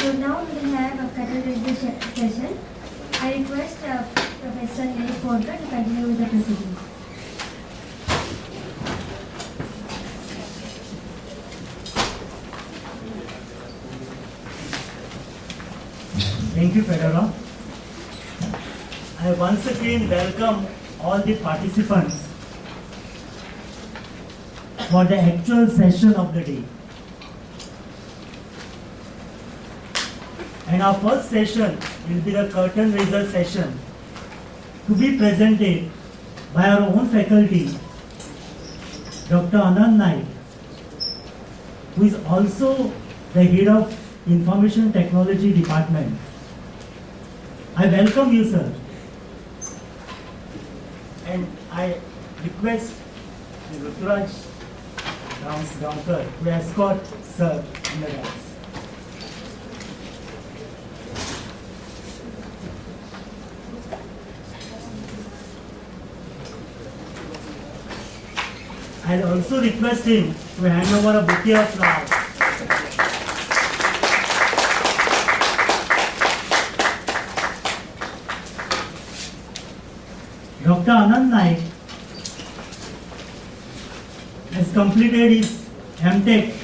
So now we will have a categorization session. I request Professor A. Porter to continue with the proceedings. Thank you, Fedora. I once again welcome all the participants for the actual session of the day. And our first session will be the curtain raiser session to be presented by our own faculty, Dr. Anand Naik, who is also the head of Information Technology Department. I welcome you, sir. And I request Ruturaj Ramkar to escort sir in the dance. I'll also request him to hand over a bouquet of flowers. Dr. Anand Naik has completed his MTech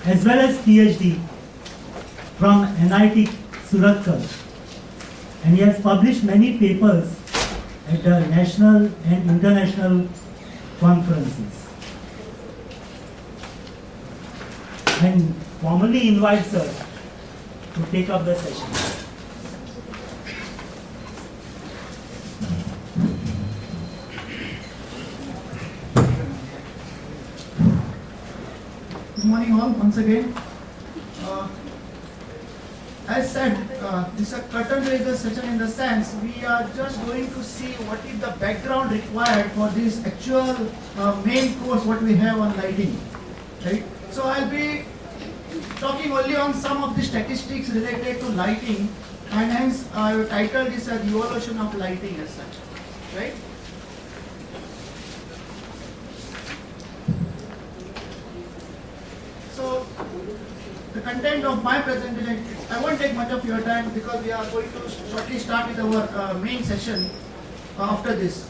as well as PhD from NIT Surathkal, and he has published many papers at the national and international conferences. And formally invites her to take up the session. Good morning all, once again. As said, this is a curtain raiser session in the sense we are just going to see what is the background required for this actual main course what we have on lighting. Right? So I'll be talking only on some of the statistics related to lighting, and hence I have titled this as evolution of lighting as such. Right? So the content of my presentation, I won't take much of your time because we are going to shortly start with our main session after this.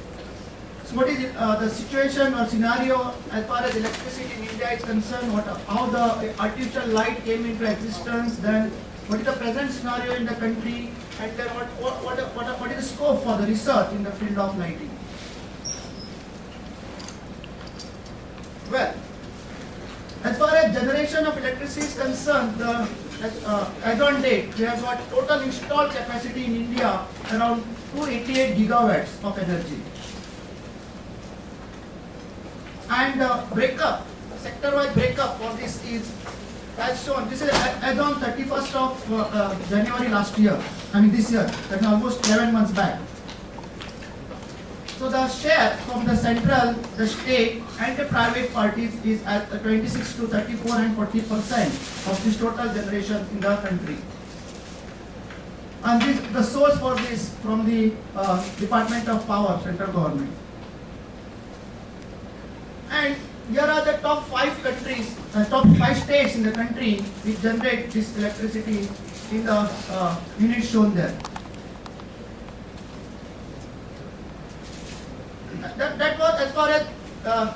So what is it, the situation or scenario as far as electricity in India is concerned, how the artificial light came into existence, then what is the present scenario in the country, and then what is the scope for the research in the field of lighting. Well, as far as generation of electricity is concerned, as on date, we have got total installed capacity in India around 288 gigawatts of energy. And breakup, sector-wise breakup for this is as shown. This is as on 31st of January last year. I mean this year, that is almost 11 months back. So the share from the central, the state and the private parties is at 26 to 34 and 40% of this total generation in the country. And this, the source for this from the Department of Power, central government. And here are the top 5 countries, top 5 states in the country which generate this electricity in the units shown there. That was as far as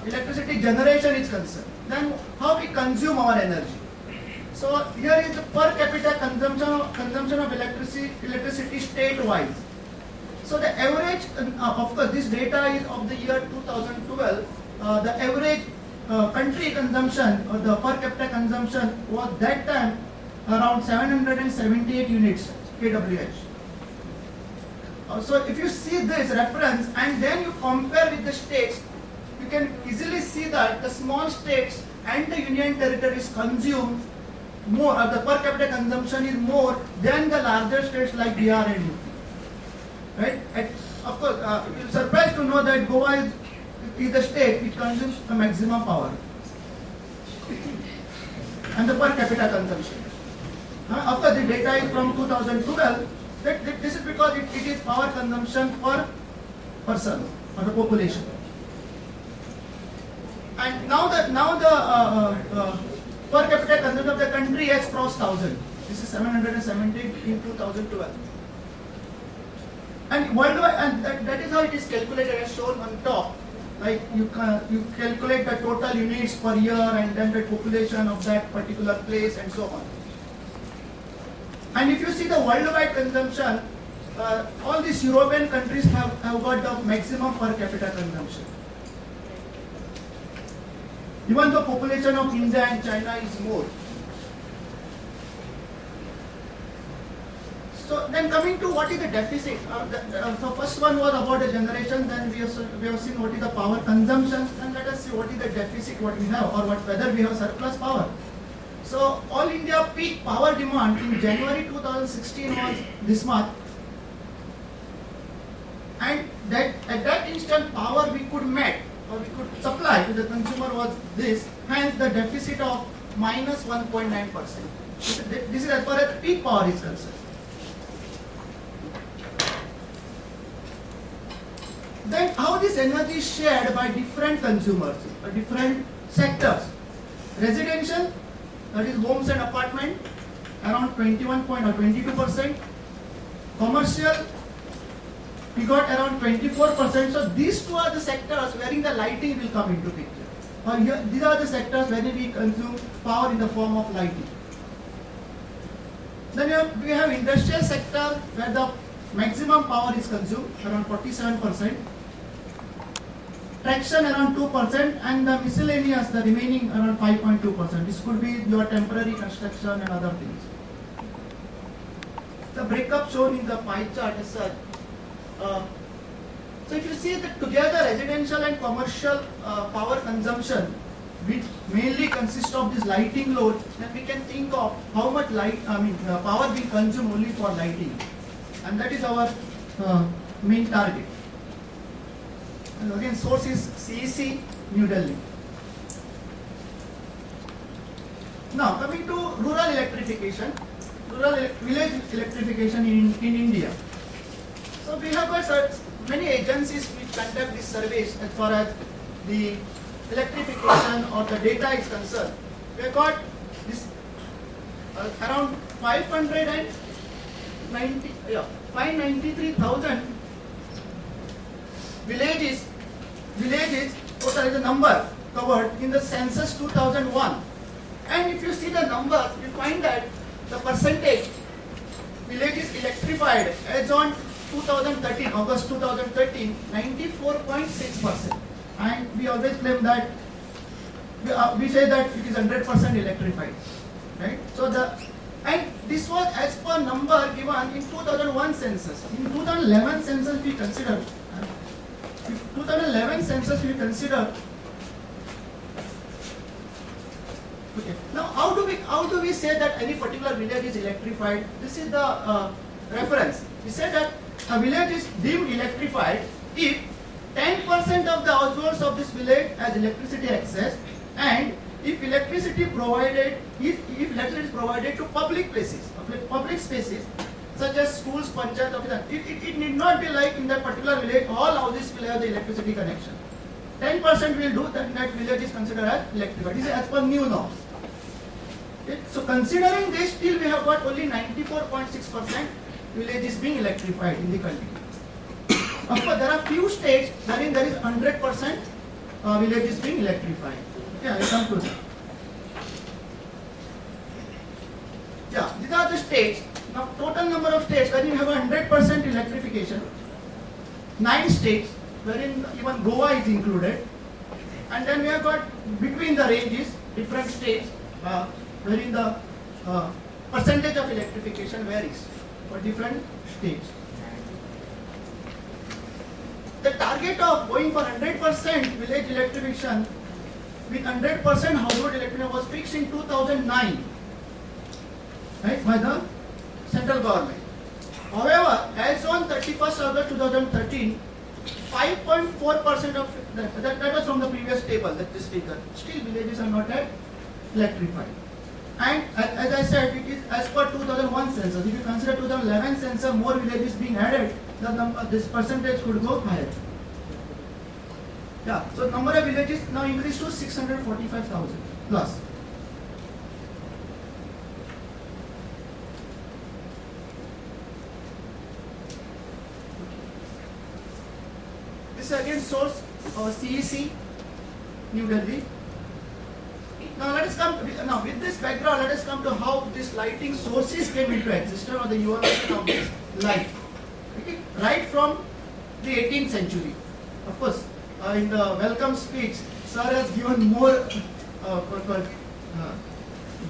electricity generation is concerned. Then how we consume our energy. So here is the per capita consumption of electricity state-wise. So the average, of course this data is of the year 2012, the average country consumption or the per capita consumption was that time around 778 units kWh. So if you see this reference and then you compare with the states, you can easily see that the small states and the union territories consume more, or the per capita consumption is more than the larger states like Bihar and UP. Right? And of course, you're surprised to know that Goa is the state which consumes the maximum power and the per capita consumption. Of course, the data is from 2012. This is because it is power consumption per person or the population. And now the per capita consumption of the country has crossed 1,000. This is 717 in 2012. And worldwide, and that is how it is calculated as shown on top. Like you calculate the total units per year and then the population of that particular place and so on. And if you see the worldwide consumption, all these European countries have got the maximum per capita consumption. Even the population of India and China is more. So then coming to what is the deficit, the first one was about the generation, then we have seen what is the power consumption, and let us see what is the deficit what we have, or whether we have surplus power. So all India peak power demand in January 2016 was this much, and that at that instant power we could make or we could supply to the consumer was this, hence the deficit of minus 1.9%. This is as far as peak power is concerned. Then how this energy is shared by different consumers, by different sectors. Residential, that is homes and apartment, around 22%. Commercial, we got around 24%. So these two are the sectors wherein the lighting will come into picture. Or here, these are the sectors wherein we consume power in the form of lighting. Then we have industrial sector where the maximum power is consumed, around 47%. Traction around 2%, and the miscellaneous, the remaining around 5.2%. This could be your temporary construction and other things. The breakup shown in the pie chart is such. So if you see that together residential and commercial power consumption, which mainly consists of this lighting load, then we can think of how much power being consumed only for lighting, and that is our main target. And again, source is CEC, New Delhi. Now, coming to rural electrification, village electrification in India. So we have got many agencies which conduct these surveys as far as the electrification or the data is concerned. We have got this around 593,000 villages, total is the number covered in the census 2001. And if you see the numbers, you find that the percentage villages electrified as on 2013, August 2013, 94.6%. And we always claim that, we say that it is 100% electrified, right? So and this was as per number given in 2001 census. In 2011 census we consider, okay. Now how do we say that any particular village is electrified? This is the reference. We say that a village is deemed electrified if 10% of the households of this village has electricity access, and if electricity is provided to public places, public spaces such as schools, panchayat office. It need not be like in that particular village all houses will have the electricity connection. 10% will do, then that village is considered as electrified. This is as per new norms. So considering this, still we have got only 94.6% villages being electrified in the country. Of course, there are few states wherein there is 100% villages being electrified. Yeah, I come to that. Yeah, these are the states. Now, total number of states wherein you have 100% electrification. 9 states wherein even Goa is included. And then we have got between the ranges, different states wherein the percentage of electrification varies for different states. The target of going for 100% village electrification with 100% household electrification was fixed in 2009, right, by the central government. However, as on 31st August 2013, 5.4% of that was from the previous table, that this figure. Still villages are not yet electrified. And as I said, it is as per 2001 census. If you consider 2011 census, more villages being added, this percentage could go higher. Yeah, so number of villages now increased to 645,000 plus. is again source CEC, New Delhi. Now let us come. Now with this background, let us come to how this lighting sources came into existence or the evolution of this light. Okay, right from the 18th century. Of course, in the welcome speech, sir has given more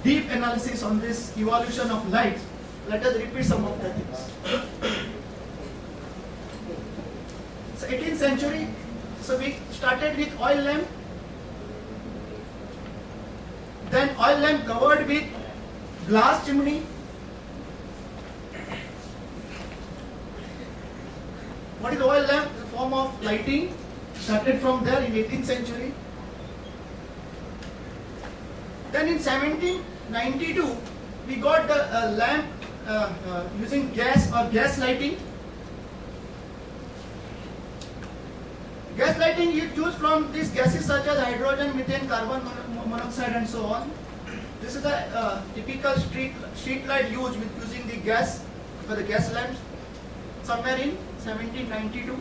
deep analysis on this evolution of light. Let us repeat some of the things. So 18th century, so we started with oil lamp, then oil lamp covered with glass chimney. What is oil lamp? The form of lighting started from there in 18th century. Then in 1792, we got the lamp using gas or gas lighting. Gas lighting is used from these gases such as hydrogen, methane, carbon monoxide and so on. This is a typical street light used with using the gas for the gas lamps somewhere in 1792.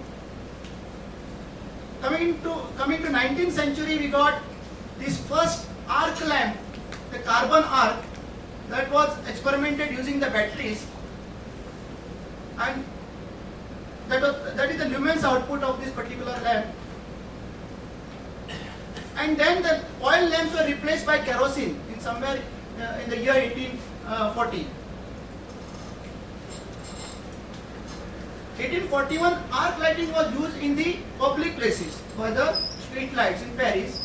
Coming to 19th century, we got this first arc lamp, the carbon arc, that was experimented using the batteries, and that is the lumens output of this particular lamp. And then the oil lamps were replaced by kerosene in somewhere in the year 1840. 1841, arc lighting was used in the public places for the street lights in Paris.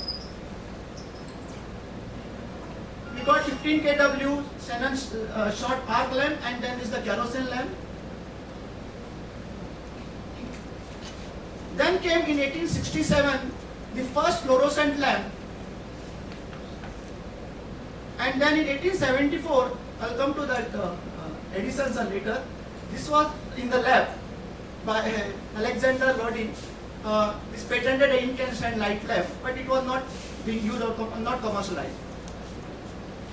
We got 15 kW Shannon's short arc lamp, and then is the kerosene lamp. Then came in 1867 the first fluorescent lamp, and then in 1874, I'll come to that Edison's later. This was in the lab by Alexander Lodin. This patented an incandescent light lamp, but it was not being used or not commercialized.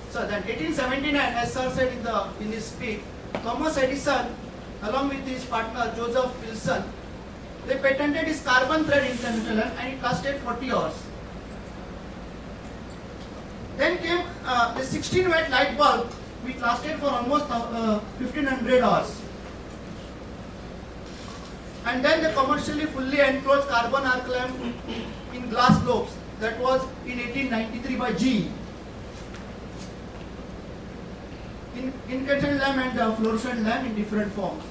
So then 1879, as sir said in his speech, Thomas Edison, along with his partner Joseph Wilson, they patented his carbon thread incandescent lamp, and it lasted 40 hours. Then came the 16-watt light bulb, which lasted for almost 1500 hours. And then the commercially fully enclosed carbon arc lamp in glass globes, that was in 1893 by GE. Incandescent lamp and fluorescent lamp in different forms.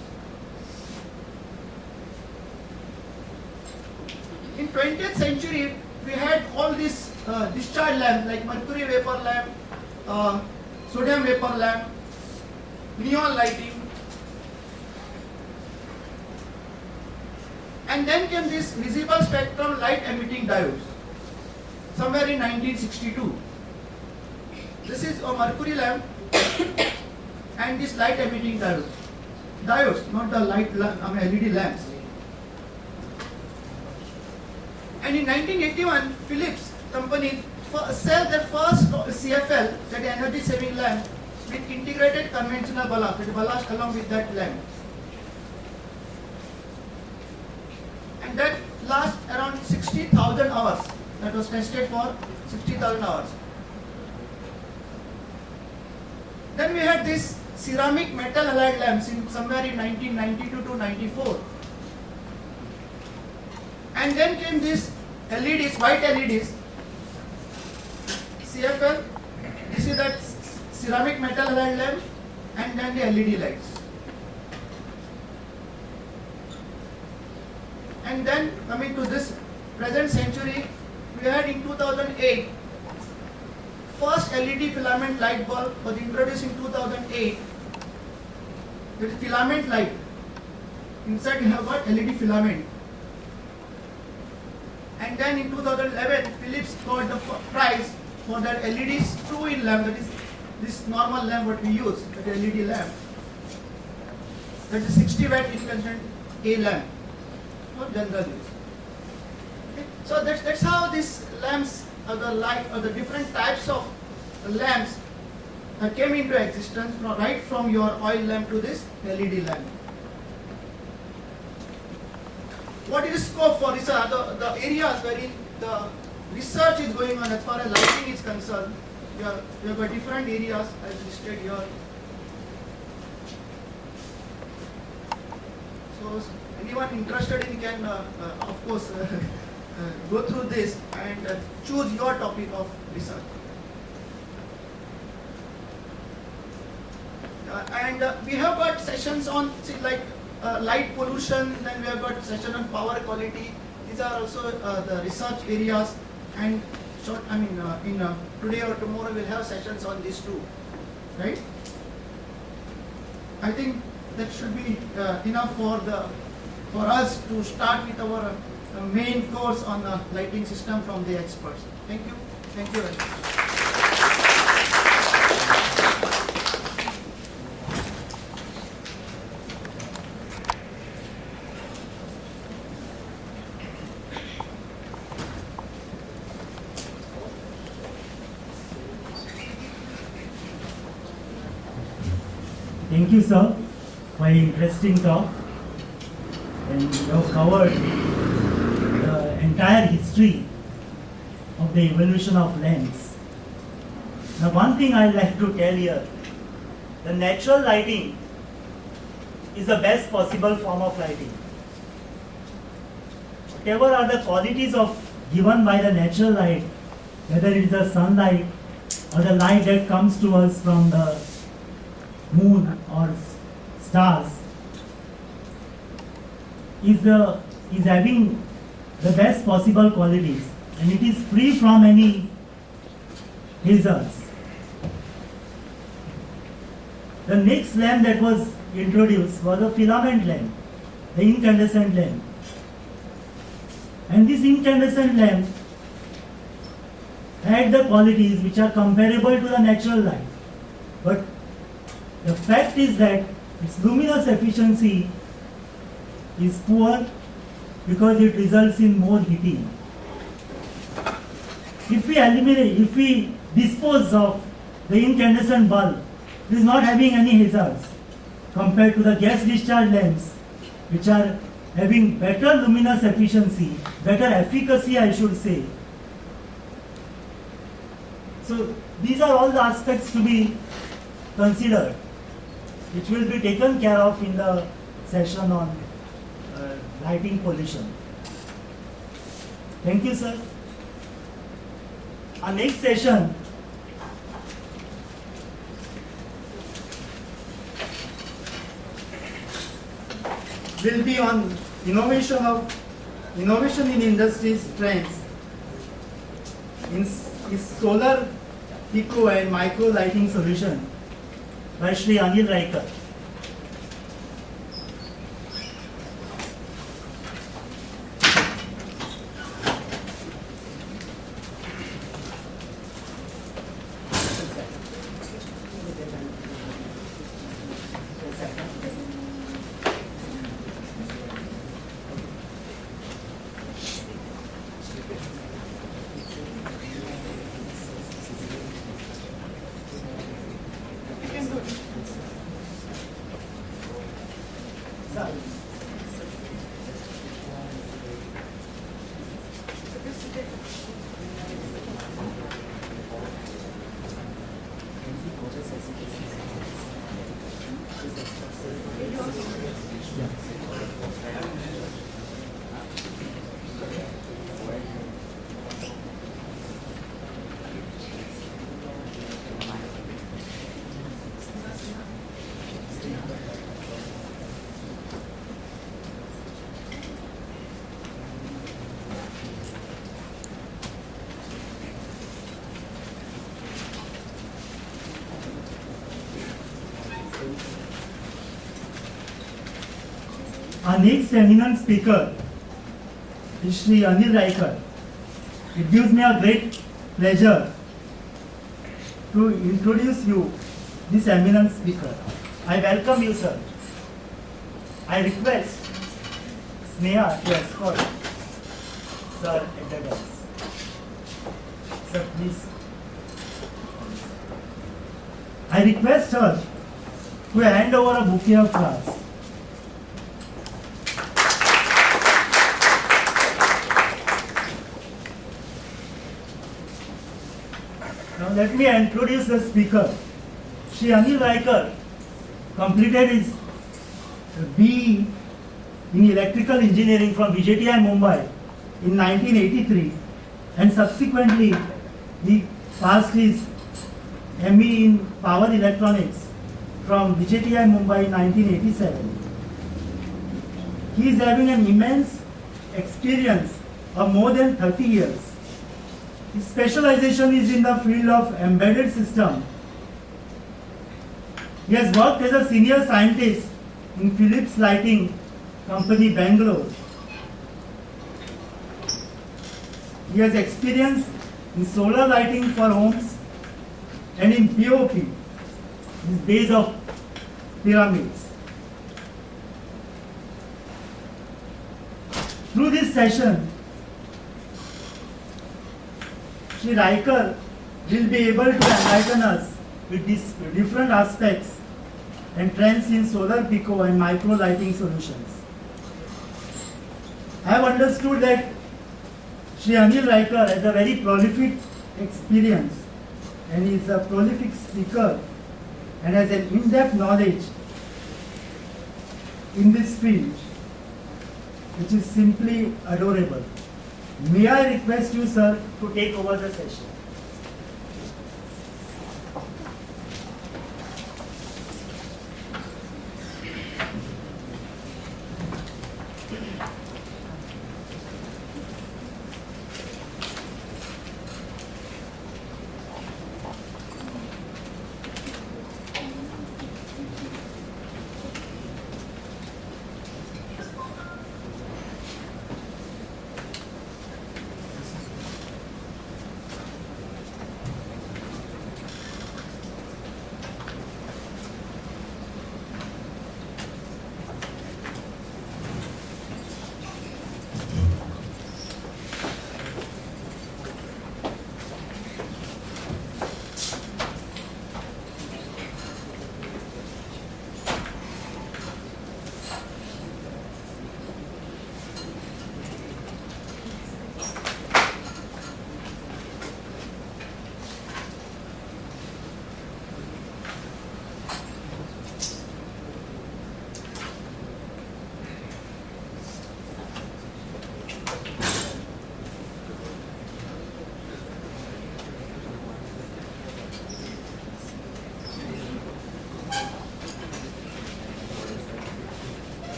In 20th century, we had all these discharge lamps like mercury vapor lamp, sodium vapor lamp, neon lighting. And then came this visible spectrum light emitting diodes, somewhere in 1962. This is a mercury lamp and this light emitting diodes. Diodes, not the LED lamps. And in 1981, Philips company sell their first CFL, that energy saving lamp, with integrated conventional ballast, that ballast along with that lamp. And that lasts around 60,000 hours. That was tested for 60,000 hours. Then we had this ceramic metal halide lamps in somewhere in 1992 to 94. And then came these LEDs, white LEDs, CFL. This is that ceramic metal halide lamp, and then the LED lights. And then coming to this present century, we had in 2008, first LED filament light bulb was introduced in 2008. It is filament light. Inside you have got LED filament. And then in 2011, Philips got the prize for that LED screw-in lamp, that is this normal lamp what we use, that LED lamp. That is 60 watt incandescent A lamp for general use. Okay. So that's how these lamps or the light or the different types of lamps came into existence, right from your oil lamp to this LED lamp. what is the scope for research, the areas wherein the research is going on as far as lighting is concerned. We have got different areas as listed here. So anyone interested in can, of course, go through this and choose your topic of research. And we have got sessions on light pollution, then we have got session on power quality. These are also the research areas, and today or tomorrow we'll have sessions on these too, right? I think that should be enough for us to start with our main course on the lighting system from the experts. Thank you. Thank you very much. Thank you, sir, for an interesting talk. And you have covered the entire history of the evolution of lamps. Now, one thing I'd like to tell here, the natural lighting is the best possible form of lighting. Whatever are the qualities given by the natural light, whether it is the sunlight or the light that comes to us from the moon or stars, is having the best possible qualities, and it is free from any hazards. The next lamp that was introduced was a filament lamp, the incandescent lamp. And this incandescent lamp had the qualities which are comparable to the natural light. But the fact is that its luminous efficiency is poor because it results in more heating. If we dispose of the incandescent bulb, it is not having any hazards compared to the gas discharge lamps, which are having better luminous efficiency, better efficacy, I should say. So these are all the aspects to be considered, which will be taken care of in the session on lighting pollution. Thank you, sir. Our next session will be on innovation in industries trends in solar, eco and micro lighting solution by Shri Anil Raikar. Our next eminent speaker is Shri Anil Raikar. It gives me a great pleasure to introduce you this eminent speaker. I welcome you, sir. I request Sneha to escort sir at the desk. Sir, please. I request her to hand over a bouquet of flowers. let me introduce the speaker. Shri Anil Raikar completed his BE in Electrical Engineering from VJTI Mumbai in 1983, and subsequently he passed his ME in Power Electronics from VJTI Mumbai in 1987. He is having an immense experience of more than 30 years. His specialization is in the field of embedded system. He has worked as a senior scientist in Philips Lighting Company, Bangalore. He has experience in solar lighting for homes and in POP, his base of pyramids. Through this session, Shri Raikar will be able to enlighten us with these different aspects and trends in solar pico and micro lighting solutions. I have understood that Shri Anil Raikar has a very prolific experience and is a prolific speaker and has an in-depth knowledge in this field, which is simply adorable. May I request you, sir, to take over the session?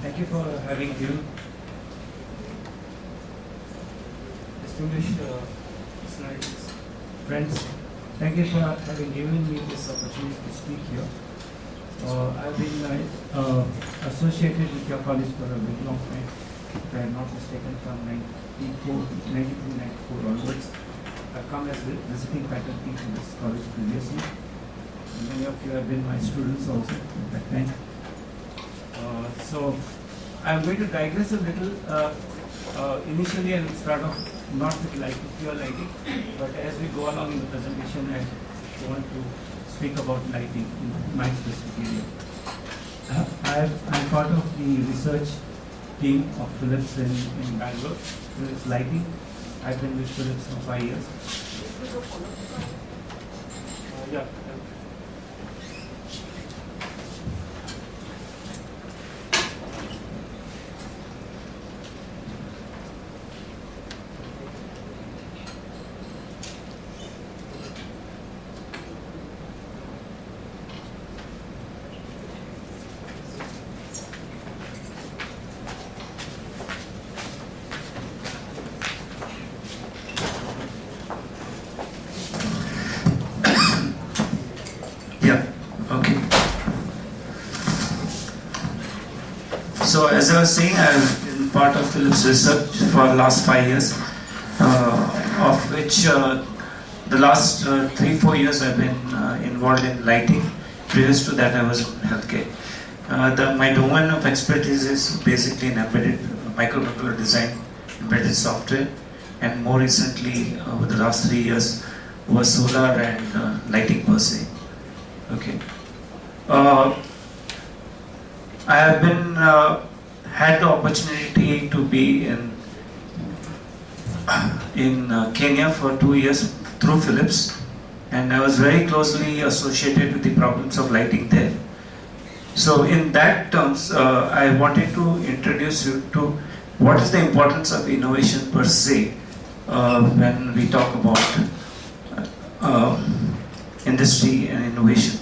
Thank you for having given. Distinguished friends, thank you for having given me this opportunity to speak here. I've been associated with your college for a very long time, if I am not mistaken, from 1994 onwards. I've come as visiting faculty to this college previously. Many of you have been my students also at that time. So I'm going to digress a little. Initially, I'll start off not with lighting, pure lighting, but as we go along in the presentation, I want to speak about lighting in my specific area. I'm part of the research team of Philips in Bangalore, Philips Lighting. I've been with Philips for 5 years. Yeah. So as I was saying, I've been part of Philips research for the last 5 years, of which the last 3-4 years I've been involved in lighting. Previous to that I was in healthcare. My domain of expertise is basically in embedded microcontroller design, embedded software, and more recently over the last 3 years over solar and lighting per se. Okay. I have been had the opportunity to be in Kenya for 2 years through Philips, and I was very closely associated with the problems of lighting there. So in that terms, I wanted to introduce you to what is the importance of innovation per se when we talk about industry and innovation.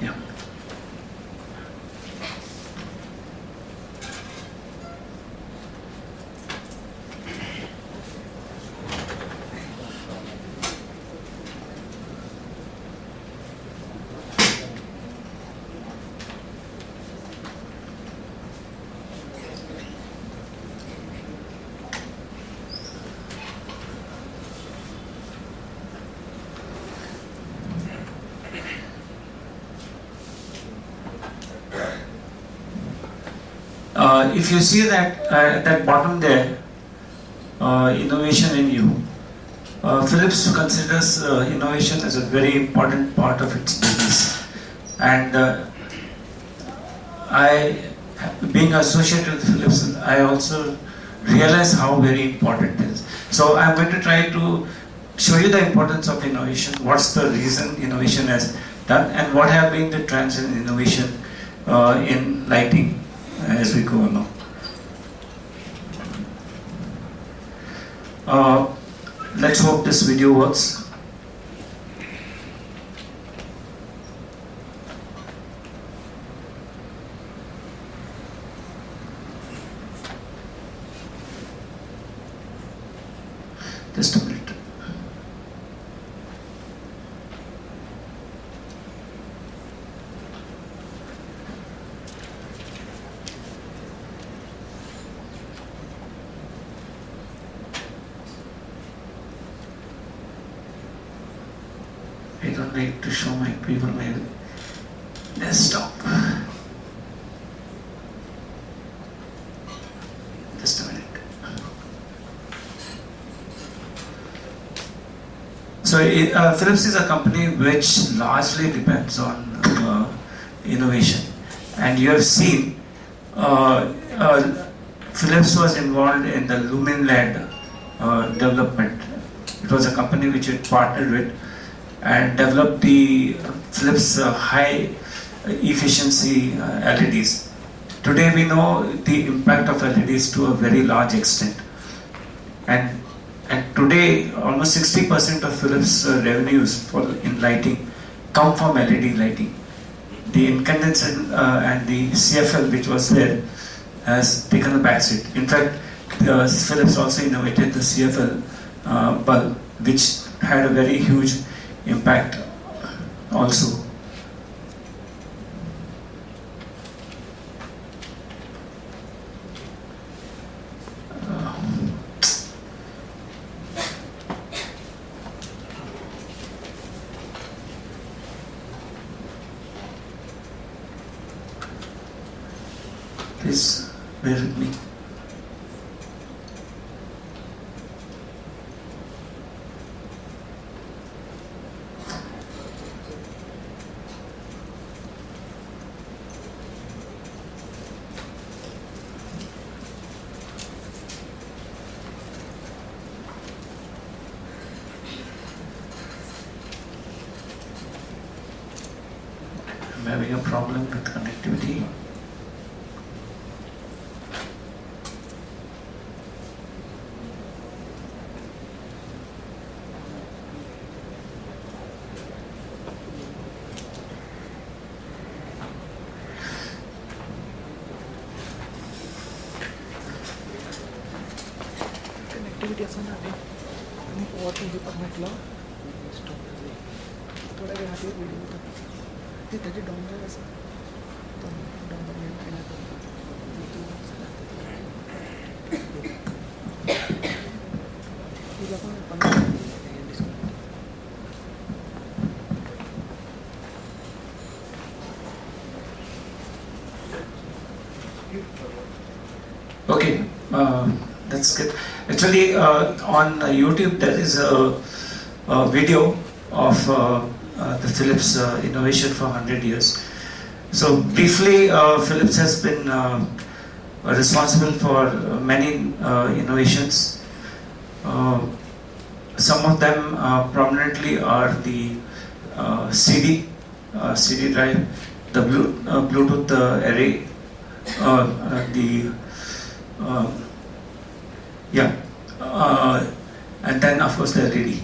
Yeah. If you see that bottom there, innovation in you, Philips considers innovation as a very important part of its business, and being associated with Philips, I also realize how very important it is. So I'm going to try to show you the importance of innovation, what's the reason innovation has done, and what have been the trends in innovation in lighting as we go along. Let's hope this video works. Just a minute. I don't need to show my people my desktop. Just a minute. So Philips is a company which largely depends on innovation, and you have seen Philips was involved in the lumen-led development. It was a company which it partnered with and developed the Philips high efficiency LEDs. Today we know the impact of LEDs to a very large extent, and today almost 60% of Philips revenues in lighting come from LED lighting. The incandescent and the CFL which was there has taken a backseat. In fact, Philips also innovated the CFL bulb, which had a very huge impact also. Please bear with me. I'm having a problem with connectivity. Activity असं ना आणि watching डिपार्टमेंटला थोड्या वेळात video ते त्याची download असं तिला पण 15 discount That's good. Actually, on YouTube there is a video of the Philips innovation for 100 years. So briefly, Philips has been responsible for many innovations. Some of them prominently are the CD drive, the Bluetooth array, and then of course the LED.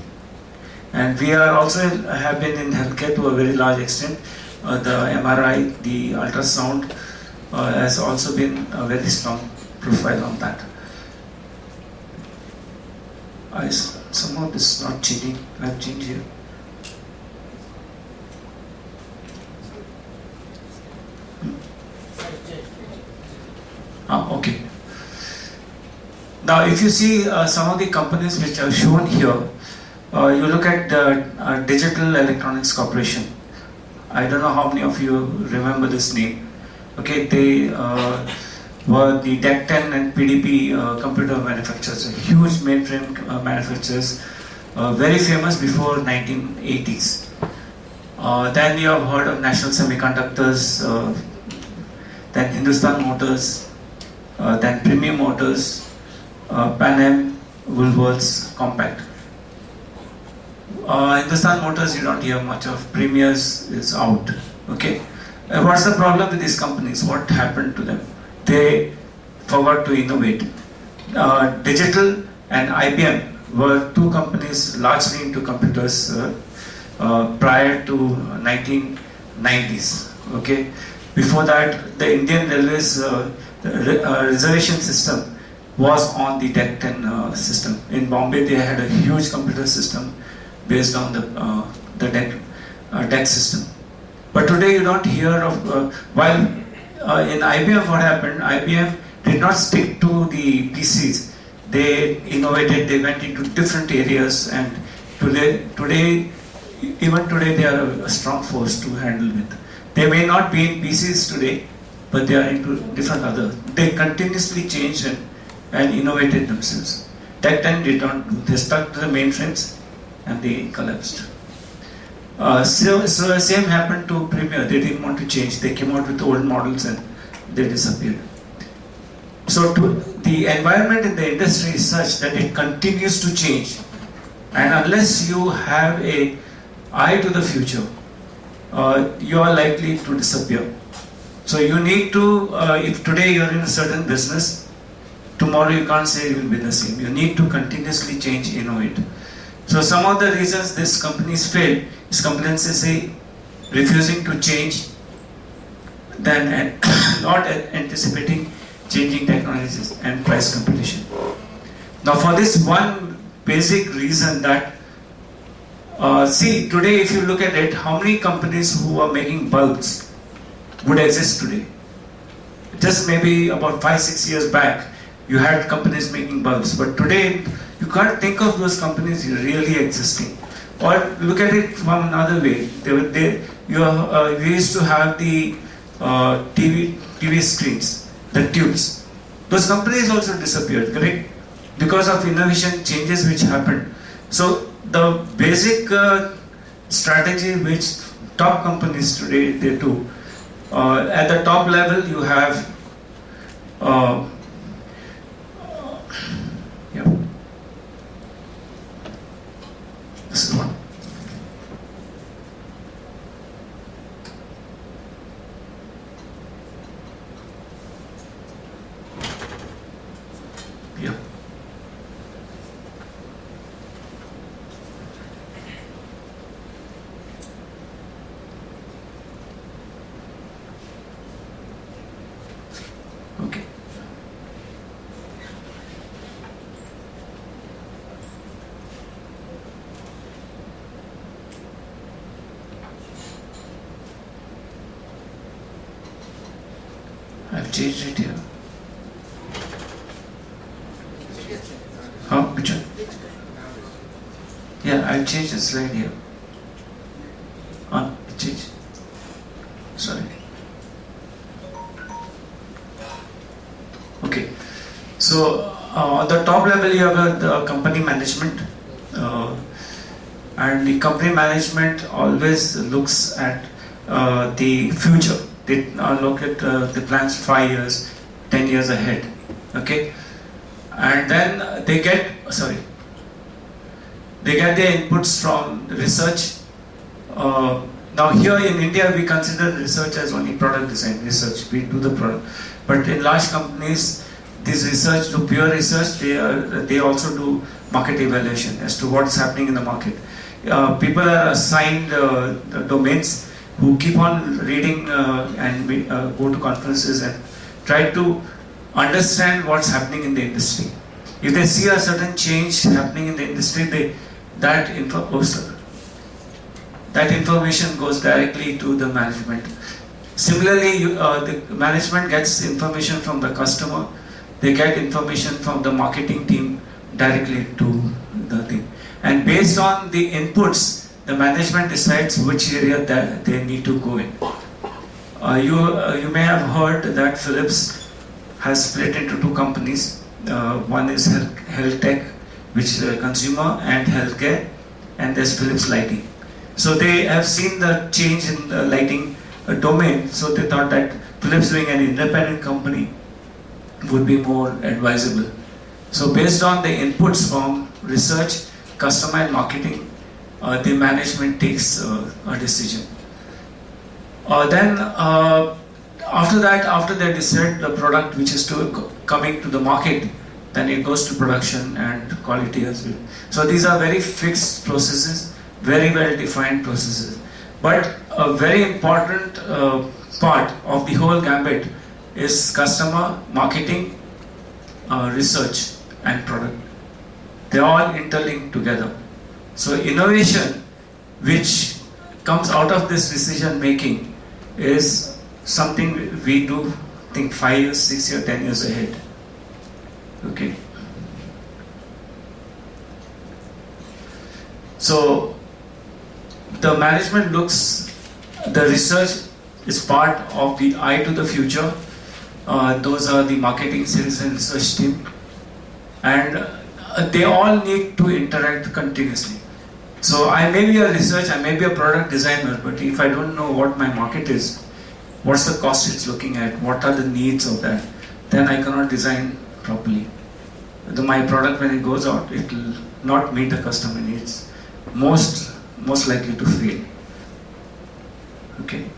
And we are also have been in healthcare to a very large extent. The MRI, the ultrasound has also been a very strong profile on that. Somehow this is not changing. I have changed here. Okay. Now, if you see some of the companies which are shown here, you look at the Digital Electronics Corporation. I don't know how many of you remember this name. Okay, they were the DEC 10 and PDP computer manufacturers, huge mainframe manufacturers, very famous before 1980s. Then you have heard of National Semiconductors, then Hindustan Motors, then Premium Motors, Pan Am, Woolworths, Compaq. Hindustan Motors, you don't hear much of. Premiers is out. Okay. What's the problem with these companies? What happened to them? They forgot to innovate. Digital and IBM were two companies largely into computers prior to 1990s. Okay. Before that, the Indian Railways reservation system was on the DEC 10 system. In Bombay, they had a huge computer system based on the DEC system. But today you don't hear of, while in IBM what happened, IBM did not stick to the PCs. They innovated, they went into different areas, and today, even today they are a strong force to handle with. They may not be in PCs today, but they are into different other. They continuously changed and innovated themselves. DEC 10 did not do. They stuck to the mainframes and they collapsed. So same happened to Premier. They didn't want to change. They came out with old models and they disappeared. So the environment in the industry is such that it continues to change, and unless you have an eye to the future, you are likely to disappear. So you need to, if today you're in a certain business, tomorrow you can't say you will be the same. You need to continuously change, innovate. So some of the reasons these companies fail is complacency, refusing to change, then not anticipating changing technologies, and price competition. Now for this one basic reason that, see today if you look at it, how many companies who are making bulbs would exist today? Just maybe about 5-6 years back, you had companies making bulbs, but today you can't think of those companies really existing. Or look at it from another way. We used to have the TV screens, the tubes. Those companies also disappeared, correct? Because of innovation changes which happened. So the basic strategy which top companies today they do, at the top level you have this is one. Yeah. Okay. I've changed it here. Huh? Which one? Yeah, I've changed the slide here. Change. Sorry. Okay. So So on the top level you have the company management, and the company management always looks at the future. They look at the plans 5 years, 10 years ahead. Okay, and then they get their inputs from research. Now here in India we consider research as only product design research. We do the product, but in large companies, this research, do pure research, they also do market evaluation as to what is happening in the market. People are assigned domains who keep on reading and go to conferences and try to understand what's happening in the industry. If they see a certain change happening in the industry, that information goes directly to the management. Similarly, the management gets information from the customer. They get information from the marketing team directly to the thing. And based on the inputs, the management decides which area that they need to go in. You may have heard that Philips has split into 2 companies. One is health tech, which is a consumer, and healthcare, and there's Philips Lighting. So they have seen the change in the lighting domain, so they thought that Philips being an independent company would be more advisable. So based on the inputs from research, customer and marketing, the management takes a decision. Then after that, after they decide the product which is coming to the market, then it goes to production and quality as well. So these are very fixed processes, very well defined processes. But a very important part of the whole gambit is customer, marketing, research and product. They are all interlinked together. So innovation which comes out of this decision making is something we do think 5 years, 6 years, 10 years ahead. Okay. So the management looks, the research is part of the eye to the future. Those are the marketing, sales and research team, and they all need to interact continuously. So I may be a researcher, I may be a product designer, but if I don't know what my market is, what's the cost it's looking at, what are the needs of that, then I cannot design properly. My product, when it goes out, it will not meet the customer needs. Most likely to fail. Okay.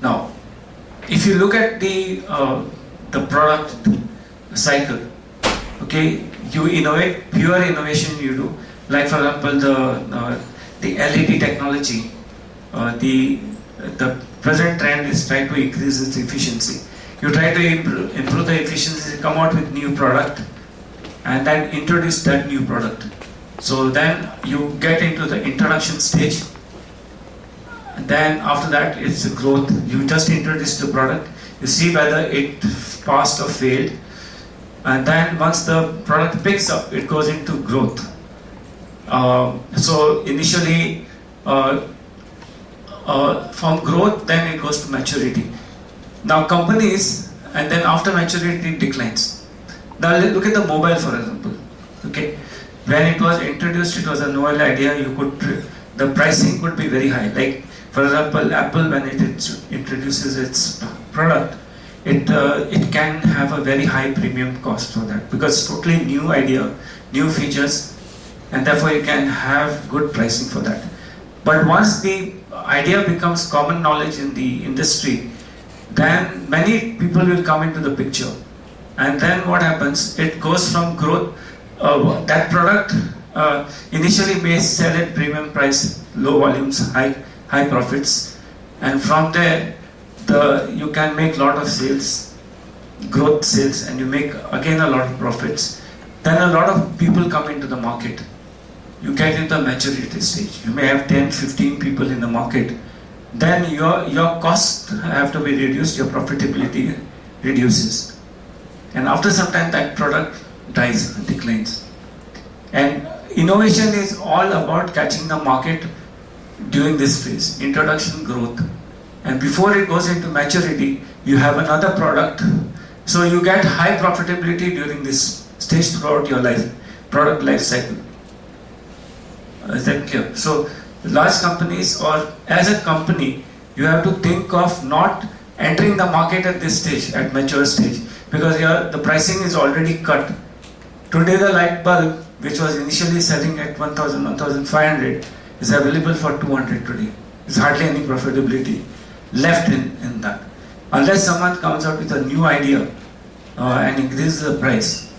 Now, if you look at the product cycle, okay, you innovate, pure innovation you do. Like for example, the LED technology, the present trend is try to increase its efficiency. You try to improve the efficiency, come out with new product, and then introduce that new product. So then you get into the introduction stage, and then after that it's a growth. You just introduce the product, you see whether it passed or failed, and then once the product picks up, it goes into growth. So initially from growth, then it goes to maturity. Now companies, and then after maturity it declines. Now look at the mobile, for example. Okay, when it was introduced, it was a novel idea. The pricing could be very high. Like for example, Apple, when it introduces its product, it can have a very high premium cost for that, because it's totally new idea, new features, and therefore you can have good pricing for that. But once the idea becomes common knowledge in the industry, then many people will come into the picture, and then what happens? It goes from growth. That product initially may sell at premium price, low volumes, high profits, and from there you can make lot of sales, growth sales, and you make again a lot of profits. Then a lot of people come into the market. You get into the maturity stage. You may have 10, 15 people in the market. Then your costs have to be reduced, your profitability reduces. And after some time that product dies, declines. And innovation is all about catching the market during this phase, introduction, growth. And before it goes into maturity, you have another product So you get high profitability during this stage throughout your life, product life cycle. Is that clear? So large companies, or as a company, you have to think of not entering the market at this stage, at mature stage, because the pricing is already cut. Today the light bulb, which was initially selling at 1,000, 1,500, is available for 200 today. There's hardly any profitability left in that. Unless someone comes out with a new idea and increases the price,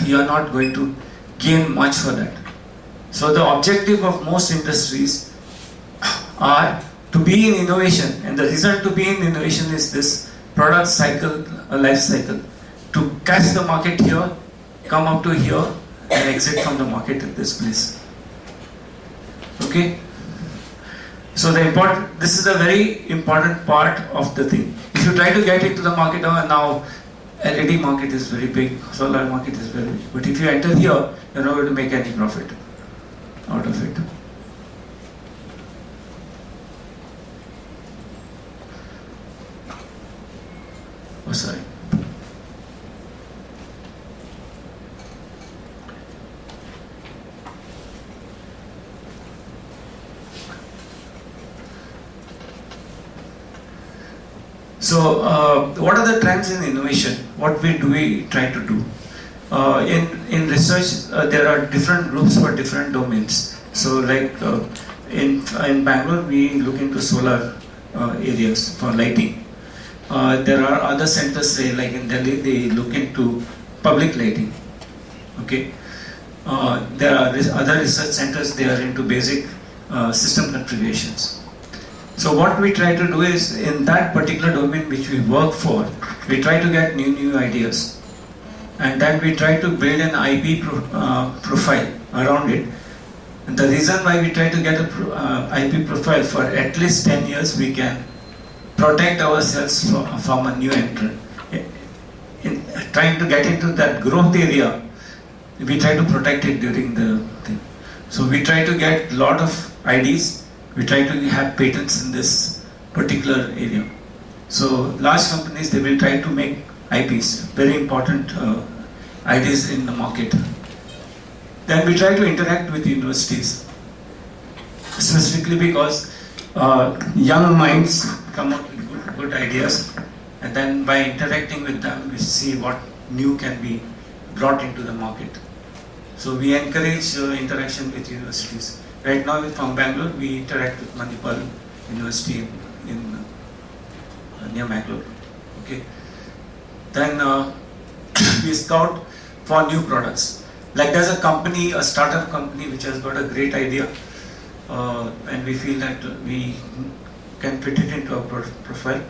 you are not going to gain much for that. So the objective of most industries are to be in innovation, and the reason to be in innovation is this product cycle, life cycle. To catch the market here, come up to here, and exit from the market at this place. Okay? So this is a very important part of the thing. If you try to get into the market now, LED market is very big, solar market is very big. But if you enter here, you're not going to make any profit out of it. Oh, sorry. So, what are the trends in innovation? What do we try to do? In research, there are different groups for different domains. So, like in Bangalore, we look into solar areas for lighting. There are other centers, say like in Delhi, they look into public lighting. Okay. There are other research centers, they are into basic system configurations. So what we try to do is, in that particular domain which we work for, we try to get new ideas, and then we try to build an IP profile around it. And the reason why we try to get a IP profile, for at least 10 years we can protect ourselves from a new entrant. In trying to get into that growth area, we try to protect it during the thing. So we try to get a lot of IDs. We try to have patents in this particular area. So large companies, they will try to make IPs, very important IDs in the market. Then we try to interact with universities, specifically because young minds come up with good ideas, and then by interacting with them, we see what new can be brought into the market. So we encourage interaction with universities. Right now from Bangalore, we interact with Manipal University in near Bangalore. Okay. Then we scout for new products. Like there's a company, a startup company which has got a great idea, and we feel that we can fit it into our profile.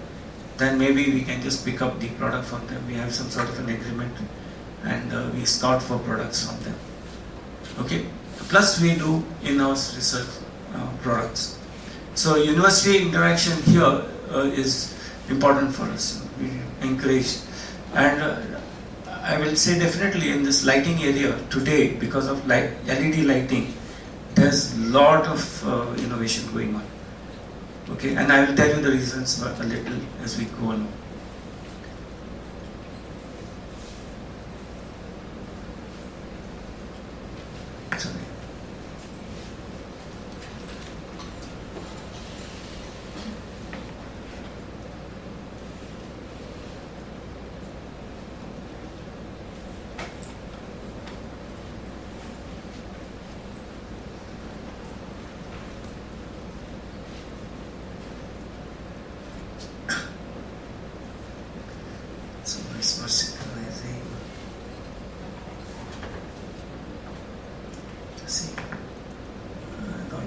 Then maybe we can just pick up the product from them. We have some sort of an agreement, and we scout for products from them. Okay. Plus we do in-house research products. So university interaction here is important for us. We encourage, and I will say definitely in this lighting area today, because of LED lighting, there's a lot of innovation going on. Okay, and I will tell you the reasons a little as we go along. Sorry.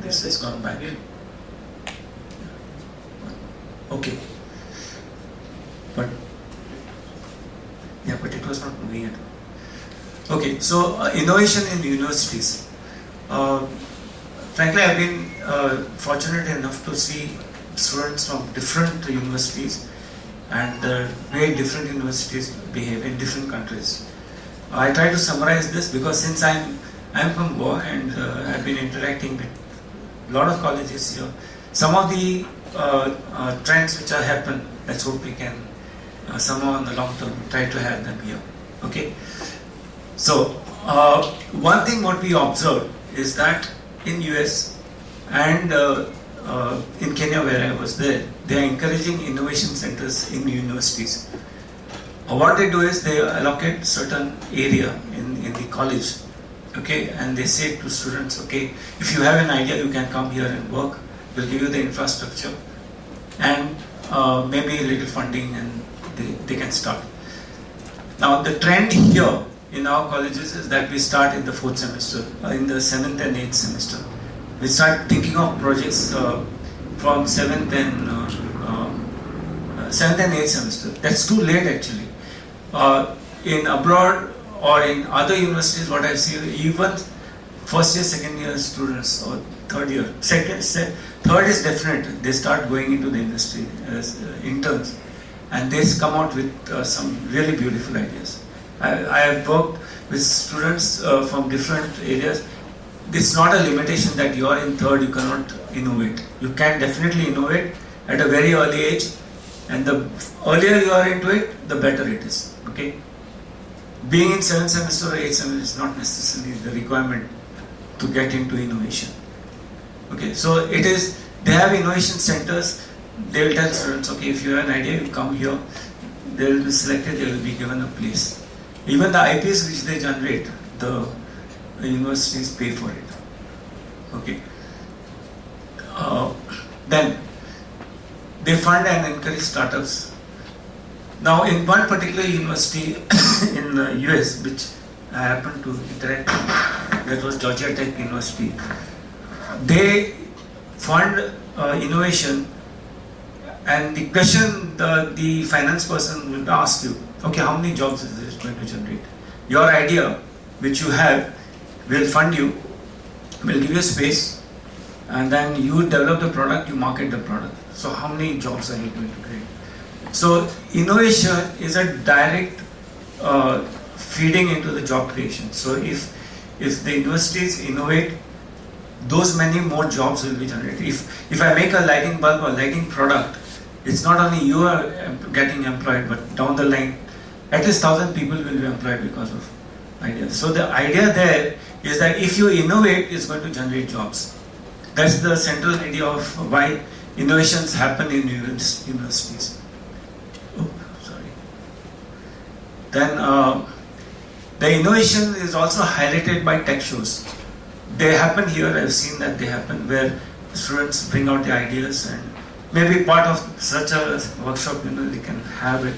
This has gone back. Okay. But it was not moving at all. Okay, so innovation in universities. Frankly, I've been fortunate enough to see students from different universities and the way different universities behave in different countries. I try to summarize this because since I'm from Goa and I've been interacting with a lot of colleges here. Some of the trends which are happen, let's hope we can somehow in the long term try to have them here. Okay. So one thing what we observed is that in US and in Kenya where I was there, they are encouraging innovation centers in universities. What they do is they allocate certain area in the college, okay, and they say to students, okay, if you have an idea, you can come here and work. We'll give you the infrastructure and maybe a little funding, and they can start. Now the trend here in our colleges is that we start in the 4th semester, in the 7th and 8th semester. We start thinking of projects from 7th and 8th semester. That's too late actually. In abroad or in other universities, what I see, even first year, second year students or third year, third is definite. They start going into the industry as interns, and they come out with some really beautiful ideas. I have worked with students from different areas. It's not a limitation that you are in third, you cannot innovate. You can definitely innovate at a very early age, and the earlier you are into it, the better it is. Okay, being in 7th semester or 8th semester is not necessarily the requirement to get into innovation. Okay, so it is, they have innovation centers. They will tell students, okay, if you have an idea, you come here. They will be selected, they will be given a place. Even the IPs which they generate, the universities pay for it. Okay. Then they fund and encourage startups. Now, in one particular university in the US, which I happened to interact with, that was Georgia Tech University, they fund innovation, and the question the finance person will ask you, okay, how many jobs is this going to generate? Your idea, which you have, will fund you, will give you space, and then you develop the product, you market the product. So how many jobs are you going to create? So innovation is a direct feeding into the job creation. So if the universities innovate, those many more jobs will be generated. If I make a lighting bulb or lighting product, it's not only you are getting employed, but down the line, at least 1,000 people will be employed because of ideas. So the idea there is that if you innovate, it's going to generate jobs. That's the central idea of why innovations happen in universities. Then the innovation is also highlighted by tech shows. They happen here, I've seen that they happen where students bring out the ideas, and maybe part of such a workshop, they can have it.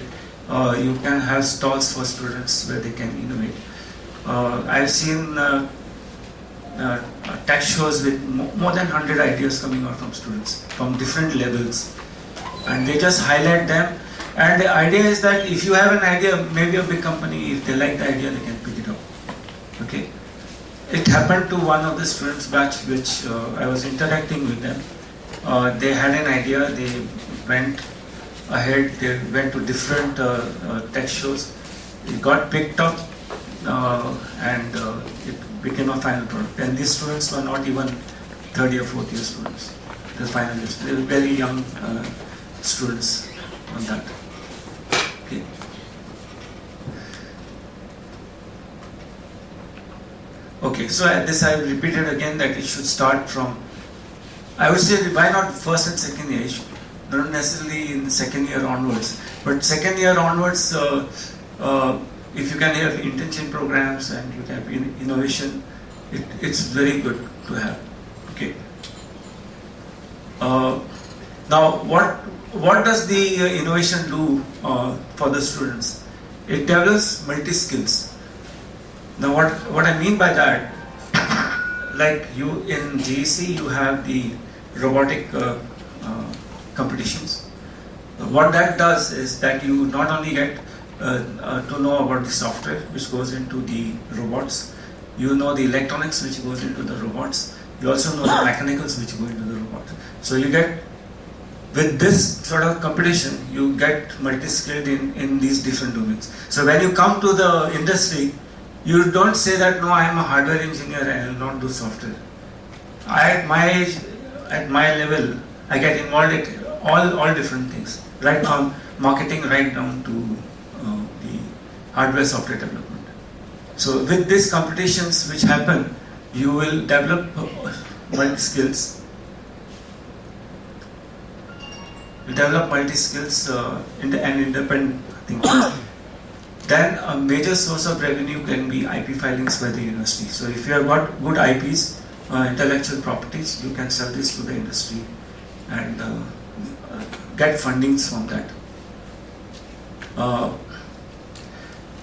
You can have stalls for students where they can innovate. I've seen tech shows with more than 100 ideas coming out from students from different levels, and they just highlight them. And the idea is that if you have an idea, maybe a big company, if they like the idea, they can pick it up. Okay. It happened to one of the students' batch, which I was interacting with them. They had an idea, they went ahead, they went to different tech shows. It got picked up, and it became a final product. And these students were not even third year, fourth year students. The finalists, they were very young students on that. Okay. Okay, so this I repeated again that it should start from, I would say, why not first and second year? Not necessarily in the second year onwards, but second year onwards, if you can have internship programs and you can have innovation, it's very good to have. Okay. Now, what does the innovation do for the students? It develops multi-skills. Now, what I mean by that, like you in GEC, you have the robotic competitions. What that does is that you not only get to know about the software which goes into the robots, you know the electronics which goes into the robots, you also know the mechanicals which go into the robots. So you get, with this sort of competition, you get multi-skilled in these different domains. So when you come to the industry, you don't say that, no, I am a hardware engineer and I will not do software. At my age, at my level, I get involved in all different things. Right now, marketing right down to the hardware software development. So with these competitions which happen, you will develop multi-skills. You develop multi-skills and independent thinking. Then a major source of revenue can be IP filings by the university. So if you have got good IPs, intellectual properties, you can sell this to the industry and get fundings from that.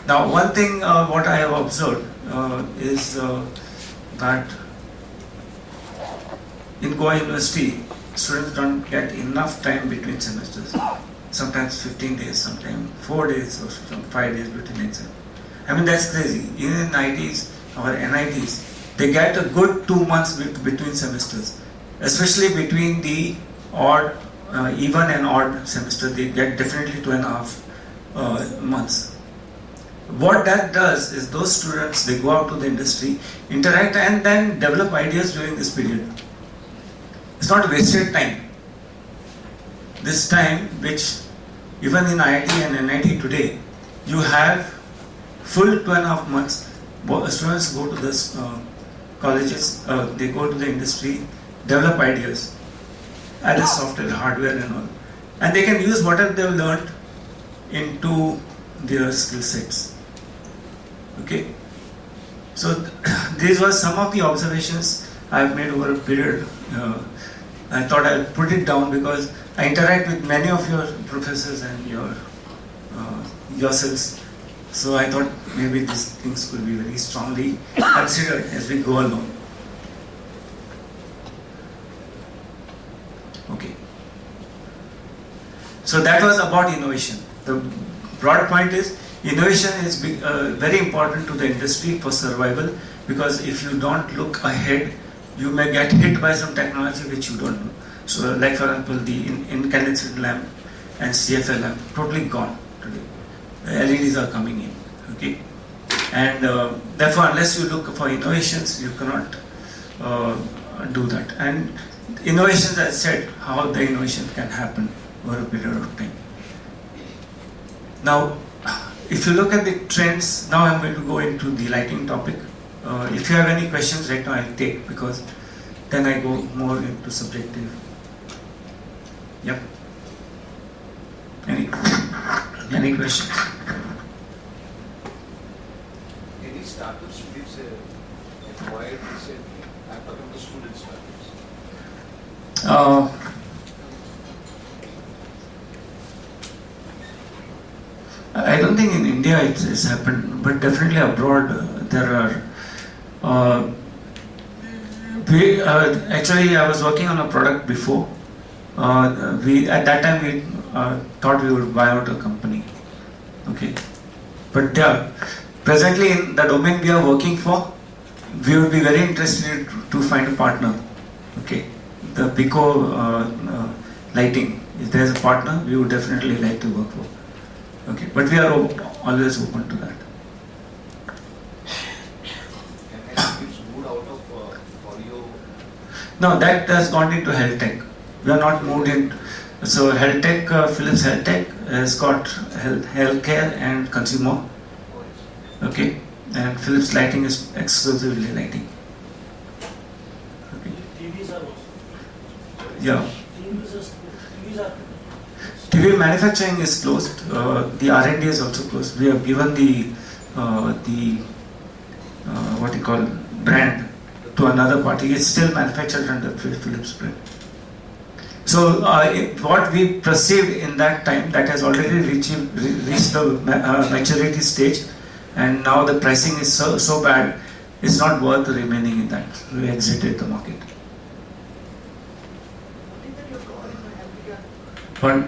Now one thing what I have observed is that in Goa University, students don't get enough time between semesters. Sometimes 15 days, sometimes 4 days, or some 5 days between exams. I mean, that's crazy. Even in ITs or NITs, they get a good 2 months between semesters, especially between the odd, even and odd semester. They get definitely 2.5 months. What that does is those students, they go out to the industry, interact, and then develop ideas during this period. It's not wasted time. This time, which even in IIT and NIT today, you have full 2.5 months. Students go to this colleges, they go to the industry, develop ideas, either software, hardware and all. And they can use whatever they've learned into their skill sets. Okay? So these were some of the observations I've made over a period. I thought I'll put it down because I interact with many of your professors and yourselves. So I thought maybe these things could be very strongly considered as we go along. Okay. So that was about innovation. The broad point is innovation is very important to the industry for survival, because if you don't look ahead, you may get hit by some technology which you don't know. So like for example, the incandescent lamp and CFL lamp, totally gone today. LEDs are coming in, okay? And therefore, unless you look for innovations, you cannot do that. And innovations, as I said, how the innovation can happen over a period of time. Now, if you look at the trends, now I'm going to go into the lighting topic. If you have any questions right now, I'll take, because then I go more into subjective. Yep. Any questions? Any startups which acquired recently? I'm talking about student startups. I don't think in India it's happened, but definitely abroad there are. Actually, I was working on a product before. At that time we thought we would buy out a company. Okay, but presently in the domain we are working for, we would be very interested to find a partner. Okay, the Pico lighting. If there is a partner, we would definitely like to work for. Okay, but we are always open to that. No, that has gone into health tech. We are not moved in. So health tech, Philips Health Tech has got healthcare and consumer. Okay, and Philips Lighting is exclusively lighting. Okay. TVs are also. Yeah. TVs are. TV manufacturing is closed. The R&D is also closed. We have given the what you call brand to another party. It's still manufactured under Philips brand. So what we perceived in that time, that has already reached the maturity stage, and now the pricing is so bad, it's not worth remaining in that. We exited the market. But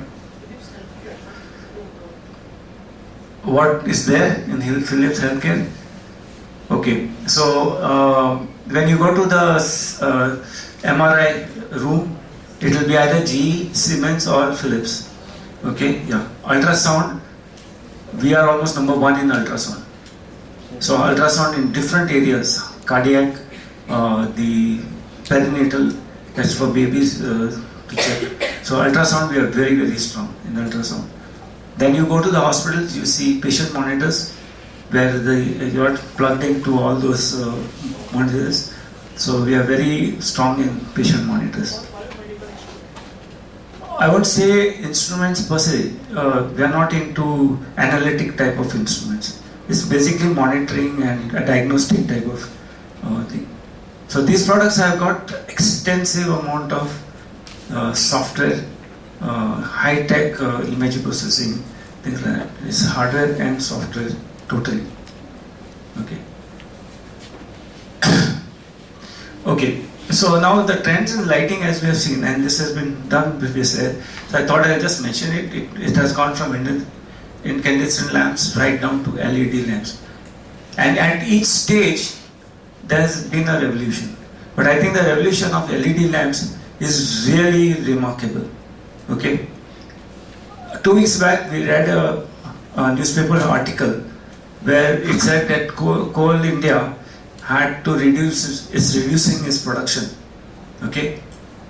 what is there in Philips Healthcare? Okay, so when you go to the MRI room, it will be either GE, Siemens or Philips. Okay, yeah. Ultrasound, we are almost number 1 in ultrasound. So ultrasound in different areas, cardiac, the perinatal, that's for babies to check. So ultrasound, we are very, very strong in ultrasound. Then you go to the hospitals, you see patient monitors where you are plugged into all those monitors. So we are very strong in patient monitors. I would say instruments per se, we are not into analytic type of instruments. It's basically monitoring and a diagnostic type of thing. So these products have got extensive amount of software, high-tech image processing, things like that. It's hardware and software totally. Okay. Okay. So now the trends in lighting, as we have seen, and this has been done previously. So I thought I'll just mention it. It has gone from incandescent lamps right down to LED lamps. And at each stage, there has been a revolution. But I think the revolution of LED lamps is really remarkable. Okay. 2 weeks back, we read a newspaper article where it said that Coal India had to reducing its production. Okay.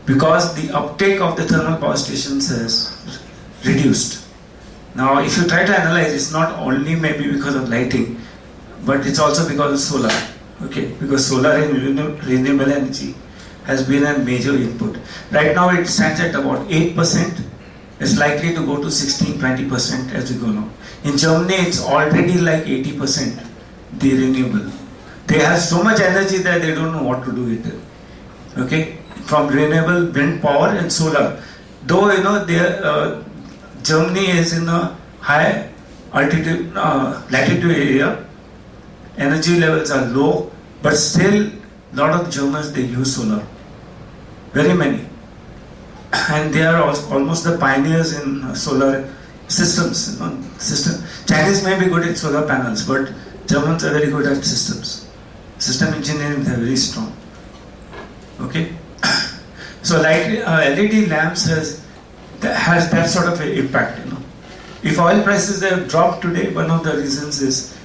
Because the uptake of the thermal power stations has reduced. Now, if you try to analyze, it's not only maybe because of lighting, but it's also because of solar. Okay, because solar and renewable energy has been a major input. Right now, it stands at about 8%. It's likely to go to 16-20% as we go along. In Germany, it's already like 80% the renewable. They have so much energy that they don't know what to do with it. Okay, from renewable wind power and solar. Though Germany is in a high altitude latitude area, energy levels are low, but still a lot of Germans, they use solar. Very many. And they are almost the pioneers in solar systems. Chinese may be good at solar panels, but Germans are very good at systems. System engineering, they are very strong. Okay? So LED lamps has that sort of impact. If oil prices have dropped today, one of the reasons is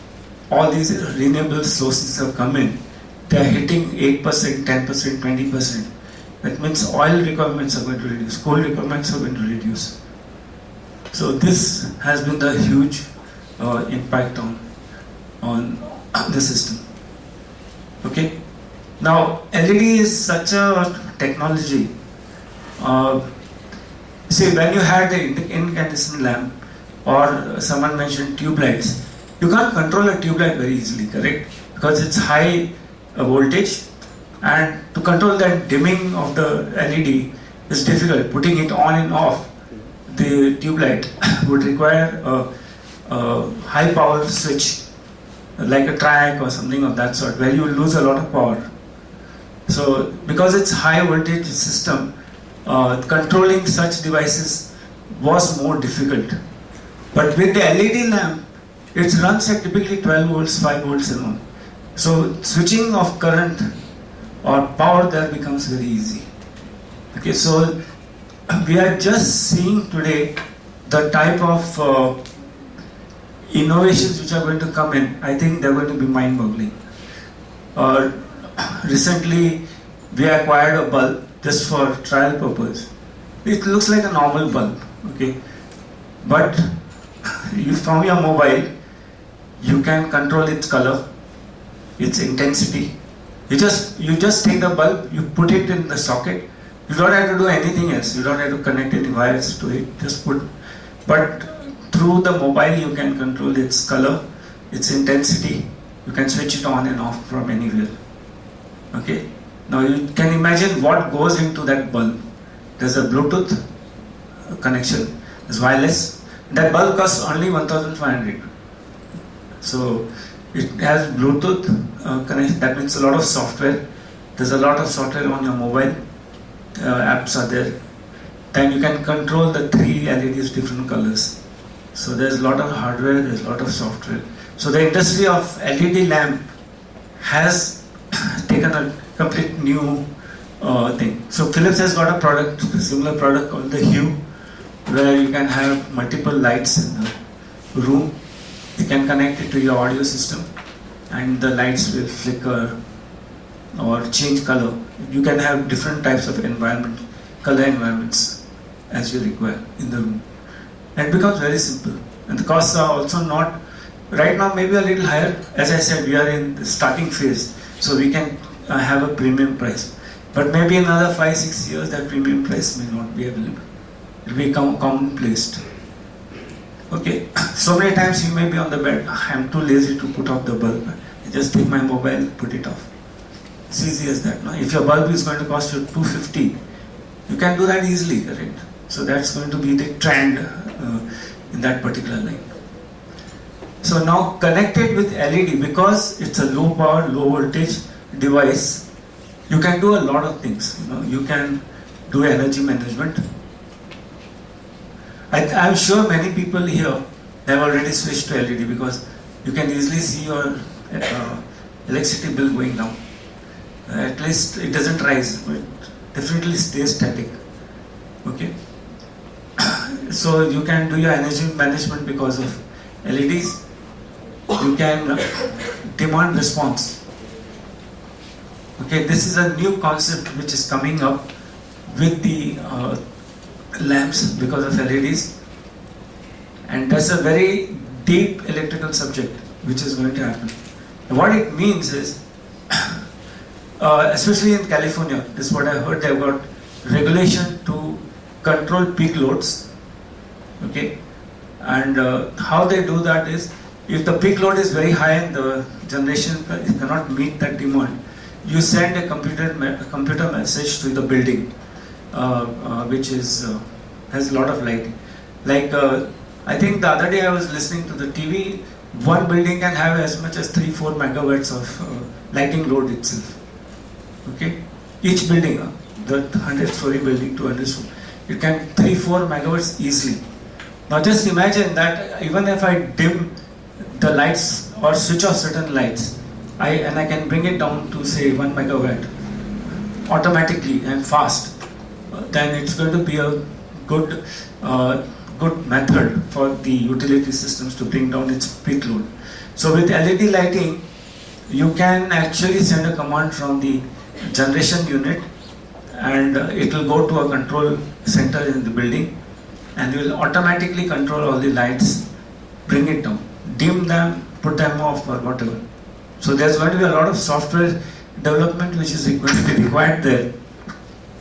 all these renewable sources have come in. They are hitting 8%, 10%, 20%. That means oil requirements are going to reduce, coal requirements are going to reduce. So this has been the huge impact on the system. Okay. Now LED is such a technology. See, when you had the incandescent lamp, or someone mentioned tube lights, you can't control a tube light very easily, correct? Because it's high voltage, and to control that dimming of the LED is difficult. Putting it on and off the tube light would require a high power switch, like a triac or something of that sort, where you lose a lot of power. So because it's high voltage system, controlling such devices was more difficult. But with the LED lamp, it runs at typically 12 volts, 5 volts and on. So switching of current or power there becomes very easy. Okay, so we are just seeing today the type of innovations which are going to come in. I think they're going to be mind-boggling. Recently, we acquired a bulb just for trial purpose. It looks like a normal bulb, okay, but from your mobile, you can control its color, its intensity. You just take the bulb, you put it in the socket. You don't have to do anything else. You don't have to connect any wires to it. But through the mobile, you can control its color, its intensity. You can switch it on and off from anywhere. Okay. Now you can imagine what goes into that bulb. There's a Bluetooth connection. There's wireless. That bulb costs only 1,500. So it has Bluetooth connection. That means a lot of software. There's a lot of software on your mobile. Apps are there. Then you can control the 3 LEDs different colors. So there's a lot of hardware. There's a lot of software. So the industry of LED lamp has taken a complete new thing. So Philips has got a similar product called the Hue, where you can have multiple lights in the room. You can connect it to your audio system and the lights will flicker or change color. You can have different types of color environments as you require in the room. And it becomes very simple. and the costs are also not, right now maybe a little higher. As I said, we are in the starting phase, so we can have a premium price. But maybe in another 5-6 years, that premium price may not be available. It will become commonplace. Okay, so many times you may be on the bed, I'm too lazy to put off the bulb. I just take my mobile, put it off. It's easy as that. No? If your bulb is going to cost you 250, you can do that easily, correct? So that's going to be the trend in that particular line. So now connected with LED, because it's a low power, low voltage device, you can do a lot of things. You can do energy management. I'm sure many people here have already switched to LED, because you can easily see your electricity bill going down. At least it doesn't rise, but definitely stays static. Okay. So you can do your energy management because of LEDs. You can demand response. Okay, this is a new concept which is coming up with the lamps because of LEDs, and that's a very deep electrical subject which is going to happen. And what it means is, especially in California, this is what I heard, they've got regulation to control peak loads. Okay, and how they do that is, if the peak load is very high and the generation cannot meet that demand, you send a computer message to the building, which is has a lot of lighting. Like I think the other day I was listening to the TV. One building can have as much as 3-4 megawatts of lighting load itself. Okay, each building, the 100-story building, 200-story, it can 3-4 megawatts easily. Now just imagine that even if I dim the lights or switch off certain lights, I can bring it down to say 1 megawatt automatically and fast, then it's going to be a good method for the utility systems to bring down its peak load. So with LED lighting, you can actually send a command from the generation unit, and it will go to a control center in the building, and will automatically control all the lights, bring it down, dim them, put them off, or whatever. So there's going to be a lot of software development which is going to be required there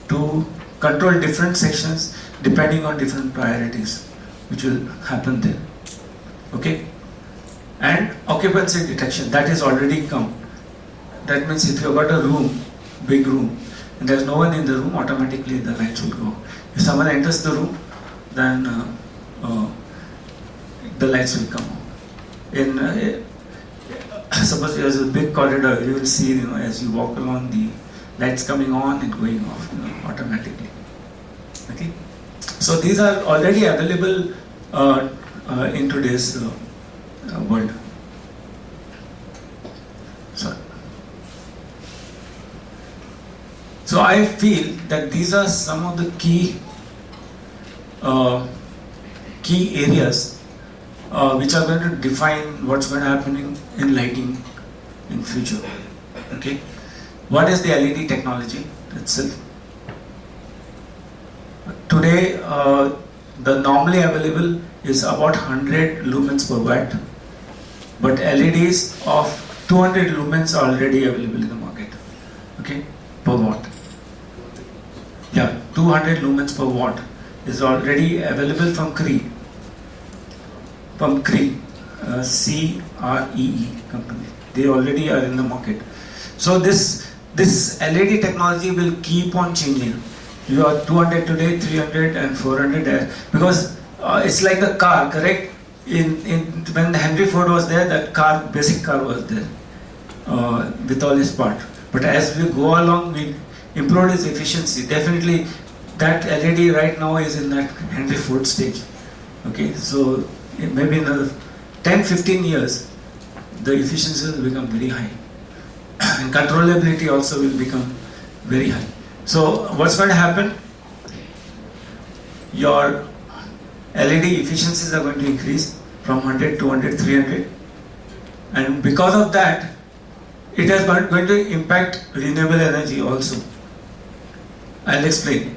to control different sections depending on different priorities, which will happen there. Okay? And occupancy detection, that is already come. That means if you've got a room, big room, and there's no one in the room, automatically the lights will go. If someone enters the room, then the lights will come on. Suppose there's a big corridor, you will see, as you walk along, the lights coming on and going off, automatically. Okay? So these are already available in today's world. Sorry. So I feel that these are some of the key areas which are going to define what's going to happen in lighting in future. Okay, what is the LED technology itself? Today, the normally available is about 100 lumens per watt, but LEDs of 200 lumens are already available in the market. Okay, per watt. Yeah, 200 lumens per watt is already available from Cree. From Cree, CREE company. They already are in the market. So this LED technology will keep on changing. You are 200 today, 300 and 400, because it's like the car, correct? When Henry Ford was there, that basic car was there with all its part. But as we go along, we improve its efficiency. Definitely, that LED right now is in that Henry Ford stage. Okay, so maybe in another 10-15 years, the efficiency will become very high, and controllability also will become very high. So what's going to happen? Your LED efficiencies are going to increase from 100, 200, 300, and because of that, it is going to impact renewable energy also. I'll explain.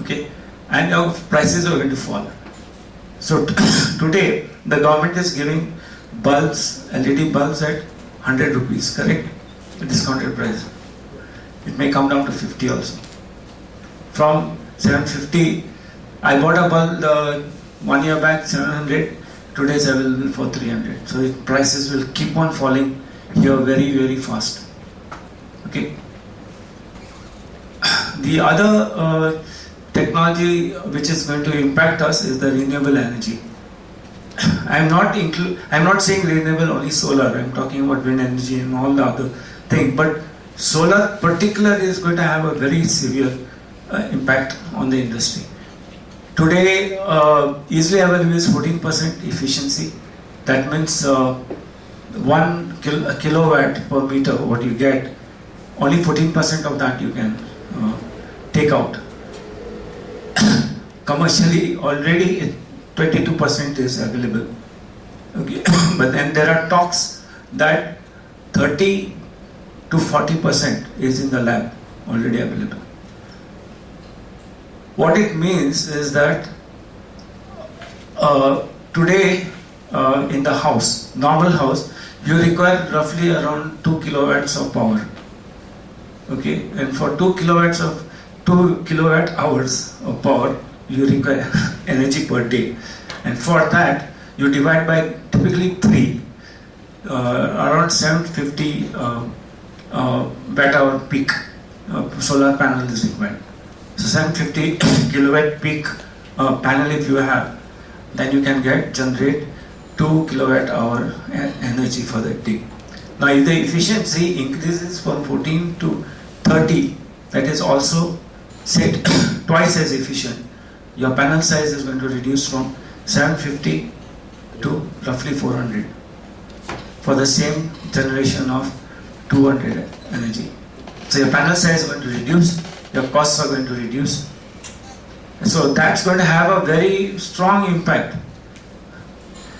Okay, and your prices are going to fall. So today, the government is giving bulbs, LED bulbs at 100 rupees, correct? The discounted price. It may come down to 50 also. From 750, I bought a bulb 1 year back, 700. Today is available for 300. So prices will keep on falling here very, very fast. Okay. The other technology which is going to impact us is the renewable energy. I'm not saying renewable only solar. I'm talking about wind energy and all the other things. But solar particularly is going to have a very severe impact on the industry. Today, easily available is 14% efficiency. That means 1 kilowatt per meter, what you get, only 14% of that you can take out. Commercially, already 22% is available. Okay, but then there are talks that 30 to 40% is in the lab already available. What it means is that today in the house, normal house, you require roughly around 2 kilowatts of power. Okay, and for 2 kilowatt hours of power, you require energy per day, and for that you divide by typically 3, around 750 watt hour peak solar panel is required. So 750 kilowatt peak panel if you have, then you can generate 2 kilowatt hour energy for that day. Now if the efficiency increases from 14 to 30, that is also said twice as efficient. Your panel size is going to reduce from 750 to roughly 400 for the same generation of 200 energy. So your panel size is going to reduce, your costs are going to reduce. So that's going to have a very strong impact.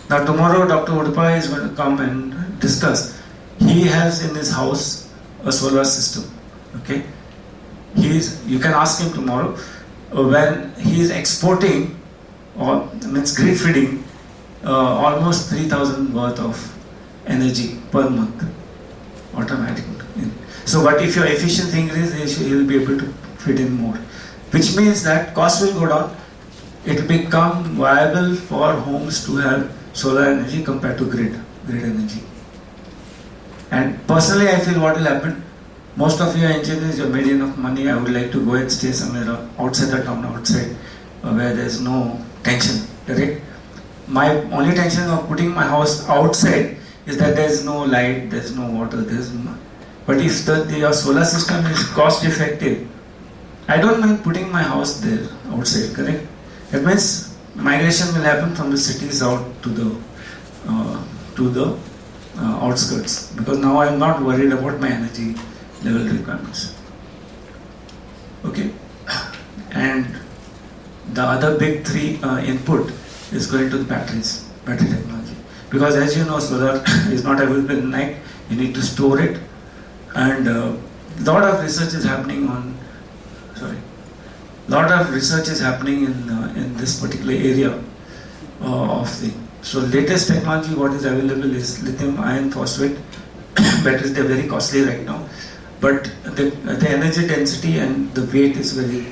Now tomorrow Dr. Udupai is going to come and discuss. He has in his house a solar system. Okay, you can ask him tomorrow when he is exporting or means grid feeding almost 3,000 worth of energy per month automatic. So but if your efficiency increases, he will be able to fit in more, which means that cost will go down. It will become viable for homes to have solar energy compared to grid energy. And personally I feel what will happen, most of you engineers, you made enough money, I would like to go and stay somewhere outside the town, outside where there is no tension, correct? My only tension of putting my house outside is that there is no light, there is no water, but if your solar system is cost effective, I don't mind putting my house there outside, correct? That means migration will happen from the cities out to the outskirts, because now I am not worried about my energy level requirements. Okay, and the other big 3 input is going to the battery technology, because as you know, solar is not available at night. You need to store it, and lot of research is happening in this particular area of the. So latest technology what is available is lithium iron phosphate batteries. They are very costly right now, but the energy density and the weight is very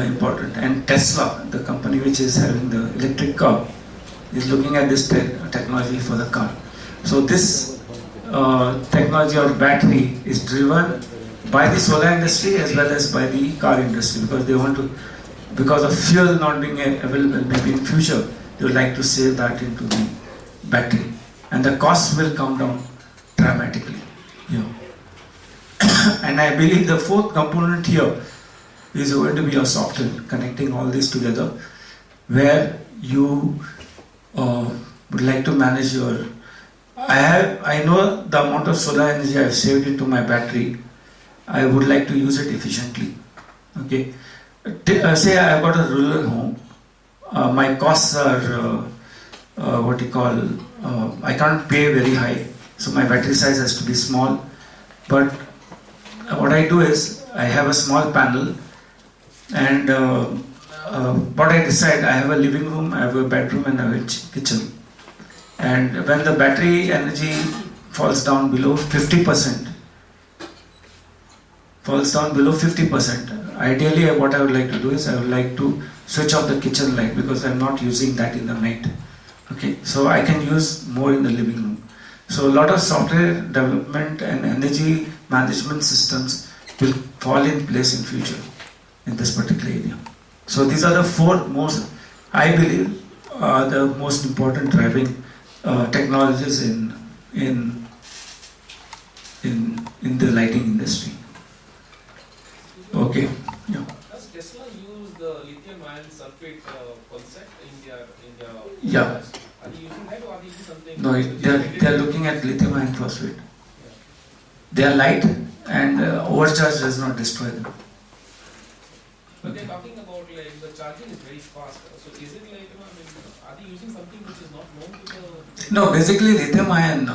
important. And Tesla, the company which is having the electric car, is looking at this technology for the car. So this technology or battery is driven by the solar industry as well as by the car industry, because they want to, because of fuel not being available maybe in future, they would like to save that into the battery, and the cost will come down dramatically. And I believe the 4th component here is going to be a software connecting all this together, where you would like to manage your. I know the amount of solar energy I have saved into my battery. I would like to use it efficiently. Okay, say I have got a rural home. My costs are I can't pay very high, so my battery size has to be small. But what I do is I have a small panel, and what I decide, I have a living room, I have a bedroom, and I have a kitchen. And when the battery energy falls down below 50%, ideally what I would like to do is I would like to switch off the kitchen light because I'm not using that in the night. Okay, so I can use more in the living room. So a lot of software development and energy management systems will fall in place in future in this particular area. So these are the four most, I believe, the most important driving technologies in the lighting industry. Okay. Yeah. Does Tesla use the lithium ion sulfate concept in their Yeah. Are they using that or are they using something? No, they are looking at lithium iron phosphate. They are light and overcharge does not destroy them. But they're talking about like the charging is very fast. So is it like, are they using something which is not known to the... No, basically lithium ion,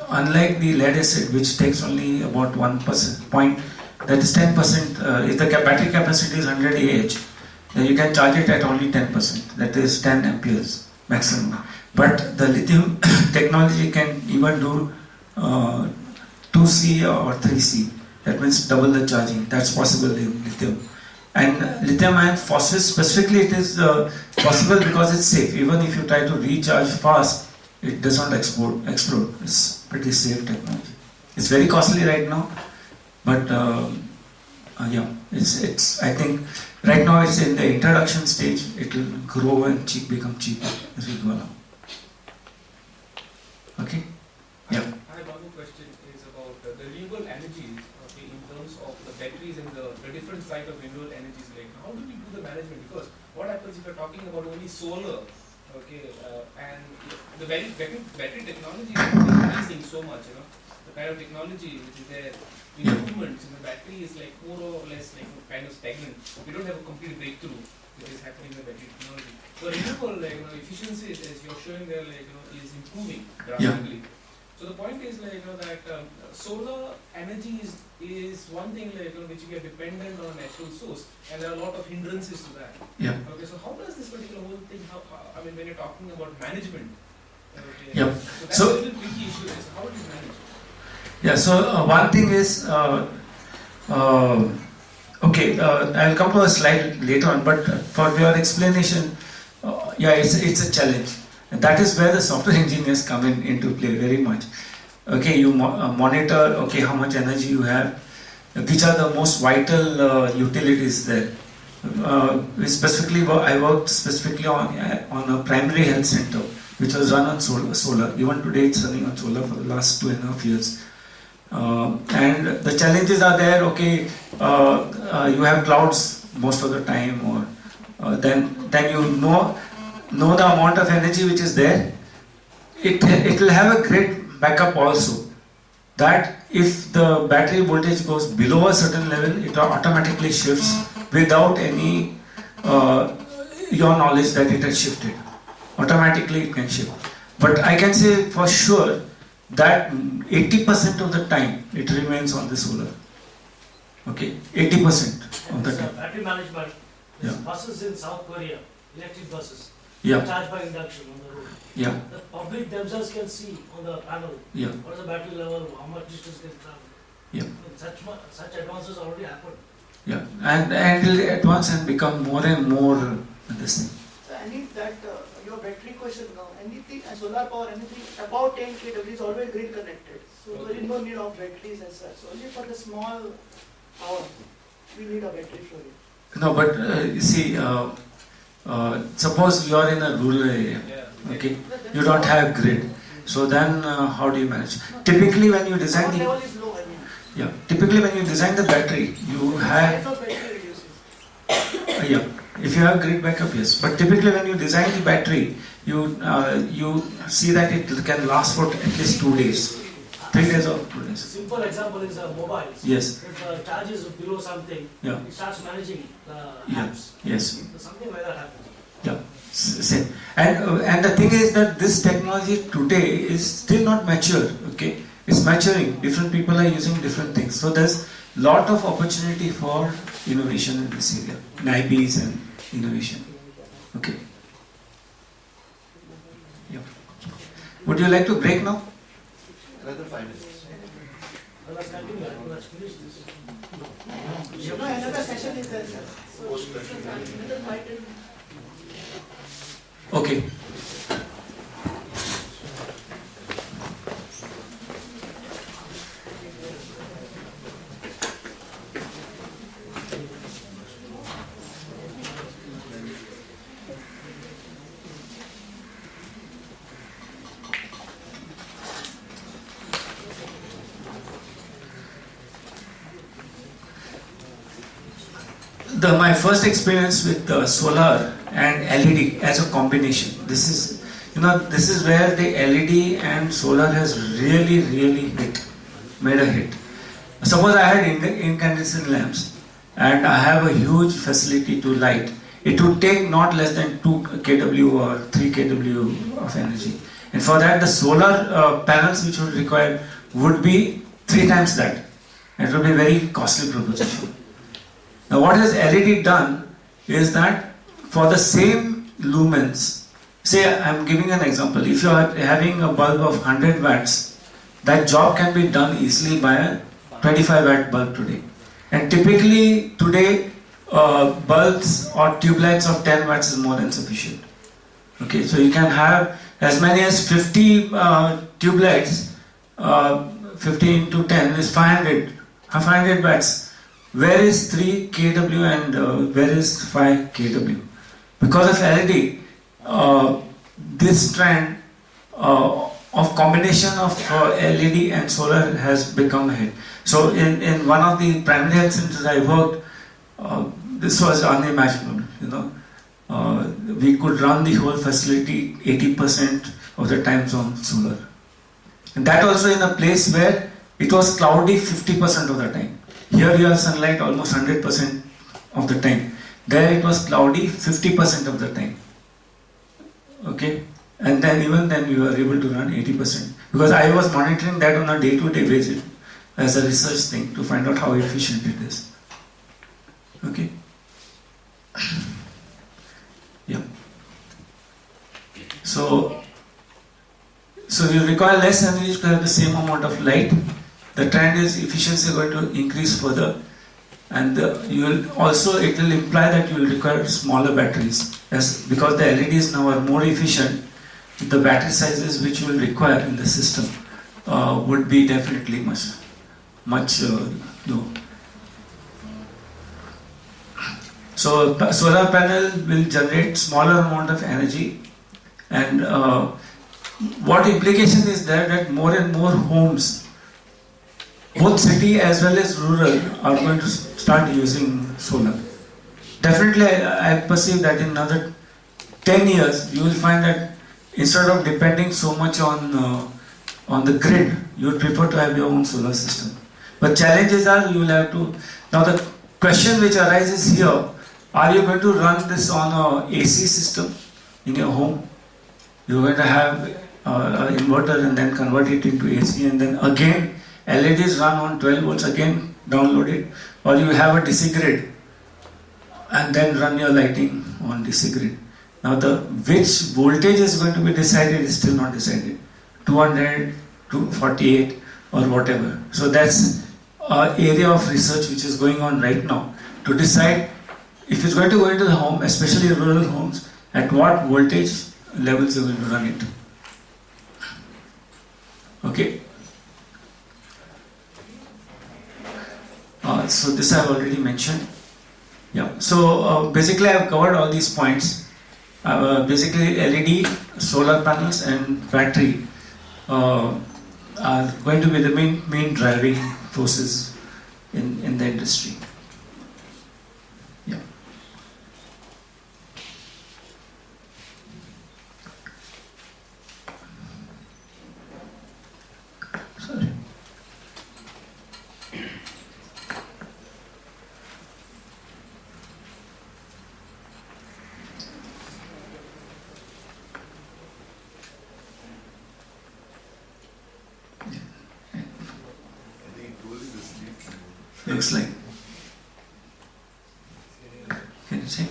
unlike the lead acid, which takes only about 1% point, that is 10%. If the battery capacity is 100 Ah, then you can charge it at only 10%. That is 10 amperes maximum. But the lithium technology can even do 2C or 3C. That means double the charging. That's possible in lithium. And lithium ion phosphate specifically, it is possible because it's safe. Even if you try to recharge fast, it does not explode. It's pretty safe technology. It's very costly right now, but yeah, it's. I think right now it's in the introduction stage. It will grow and become cheaper as we go along. Okay. Yeah. I have one more question is about the renewable energies, okay, in terms of the batteries and the different side of renewable energies. Like, how do we do the management? Because what happens if you're talking about only solar, okay, and the battery technology is increasing so much, the kind of technology which is there, the improvements in the battery is like more or less like kind of stagnant. We don't have a complete breakthrough which is happening in the battery technology. So renewable, efficiency, as you're showing there, is improving drastically. Yeah. So the point is that solar energy is one thing which we are dependent on a natural source, and there are a lot of hindrances to that. Yeah. Okay, so how does this particular whole thing? When you're talking about management, okay, yeah. So that's a little tricky issue. So how do you manage? Yeah. So one thing is. Okay, I will come to a slide later on, but for your explanation, yeah, it's a challenge. And that is where the software engineers come into play very much. Okay, you monitor, okay, how much energy you have, which are the most vital utilities there. I worked specifically on a primary health center, which was run on solar. Even today it's running on solar for the last 2.5 years. And the challenges are there, okay, you have clouds most of the time, or then you know the amount of energy which is there. It will have a great backup also, that if the battery voltage goes below a certain level, it automatically shifts without any your knowledge that it has shifted. Automatically it can shift. But I can say for sure that 80% of the time it remains on the solar. Okay, 80% of the time. Battery management, yeah. Buses in South Korea, electric buses, yeah. charged by induction on the road. Yeah. The public themselves can see on the panel, yeah. what is the battery level, how much distance can travel. Yeah. Such advances already happened. Yeah, and it will advance and become more and more this thing. So I need that your battery question now. Anything solar power, anything about 10 kW is always grid connected. So there is no need of batteries as such. So only for the small power, we need a battery for it. No, but you see, suppose you are in a rural area, okay, you don't have grid. So then how do you manage? Typically when you design the... level is low, I mean. Yeah, typically when you design the battery, you have... battery reduces. Yeah, if you have grid backup, yes. But typically when you design the battery, you see that it can last for at least 2 days. 3 days or 2 days. Simple example is mobiles. Yes. If the charge is below something, yeah. it starts managing the apps. Yes. So something like that happens. Yeah. Same. And the thing is that this technology today is still not mature. Okay, it's maturing. Different people are using different things. So there's lot of opportunity for innovation in this area, in IBs and innovation. Okay. Yeah. Would you like to break now? Another 5 minutes. Another session is there, sir. Post that. Okay. My first experience with solar and LED as a combination. This is where the LED and solar has really made a hit. Suppose I had incandescent lamps and I have a huge facility to light. It would take not less than 2 kW or 3 kW of energy. And for that, the solar panels which would require would be 3 times that. It would be a very costly proposition. Now what has LED done is that for the same lumens, say I am giving an example, if you are having a bulb of 100 watts, that job can be done easily by a 25 watt bulb today. And typically today bulbs or tube lights of 10 watts is more than sufficient. Okay, so you can have as many as 50 tube lights, 50 into 10 is 500 watts. Where is 3 kW and where is 5 kW? Because of LED, this trend of combination of LED and solar has become a hit. So in one of the primary health centers I worked, this was unimaginable. We could run the whole facility 80% of the times on solar. And that also in a place where it was cloudy 50% of the time. Here you have sunlight almost 100% of the time. There it was cloudy 50% of the time. Okay? And then even then we were able to run 80%. Because I was monitoring that on a day-to-day basis as a research thing to find out how efficient it is. Okay? Yeah. So you require less energy to have the same amount of light. The trend is efficiency is going to increase further, and it will imply that you will require smaller batteries, because the LEDs now are more efficient. The battery sizes which you will require in the system would be definitely much low. So solar panel will generate smaller amount of energy, and what implication is there that more and more homes, both city as well as rural, are going to start using solar. Definitely, I perceive that in another 10 years, you will find that instead of depending so much on the grid, you would prefer to have your own solar system. But challenges are you will have to. Now the question which arises here: are you going to run this on a AC system in your home? You are going to have an inverter and then convert it into AC, and then again LEDs run on 12 volts, again download it, or you have a DC grid and then run your lighting on DC grid. Now which voltage is going to be decided is still not decided, 200, 248 or whatever. So that's an area of research which is going on right now to decide if it's going to go into the home, especially rural homes, at what voltage levels you're going to run it. Okay. So this I have already mentioned. Yeah. So basically I have covered all these points. Basically LED, solar panels and battery are going to be the main driving forces in the industry. Yeah. Sorry. Looks like. Can you see?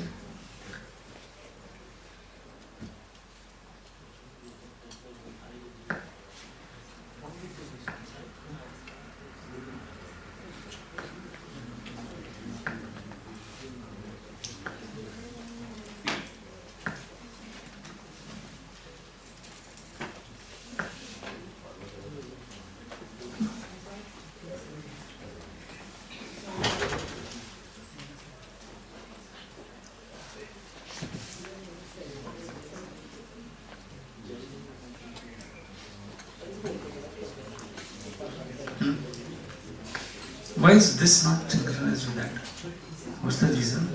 Why is this not synchronized with that? What's the reason?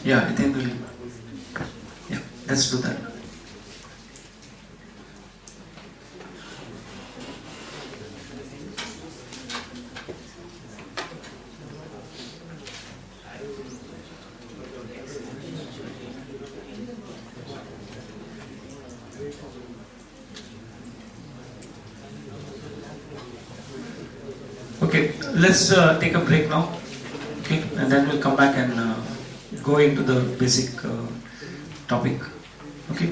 Yeah, I think let's do that. Okay, let's take a break now. Okay, and then we'll come back and go into the basic topic. Okay.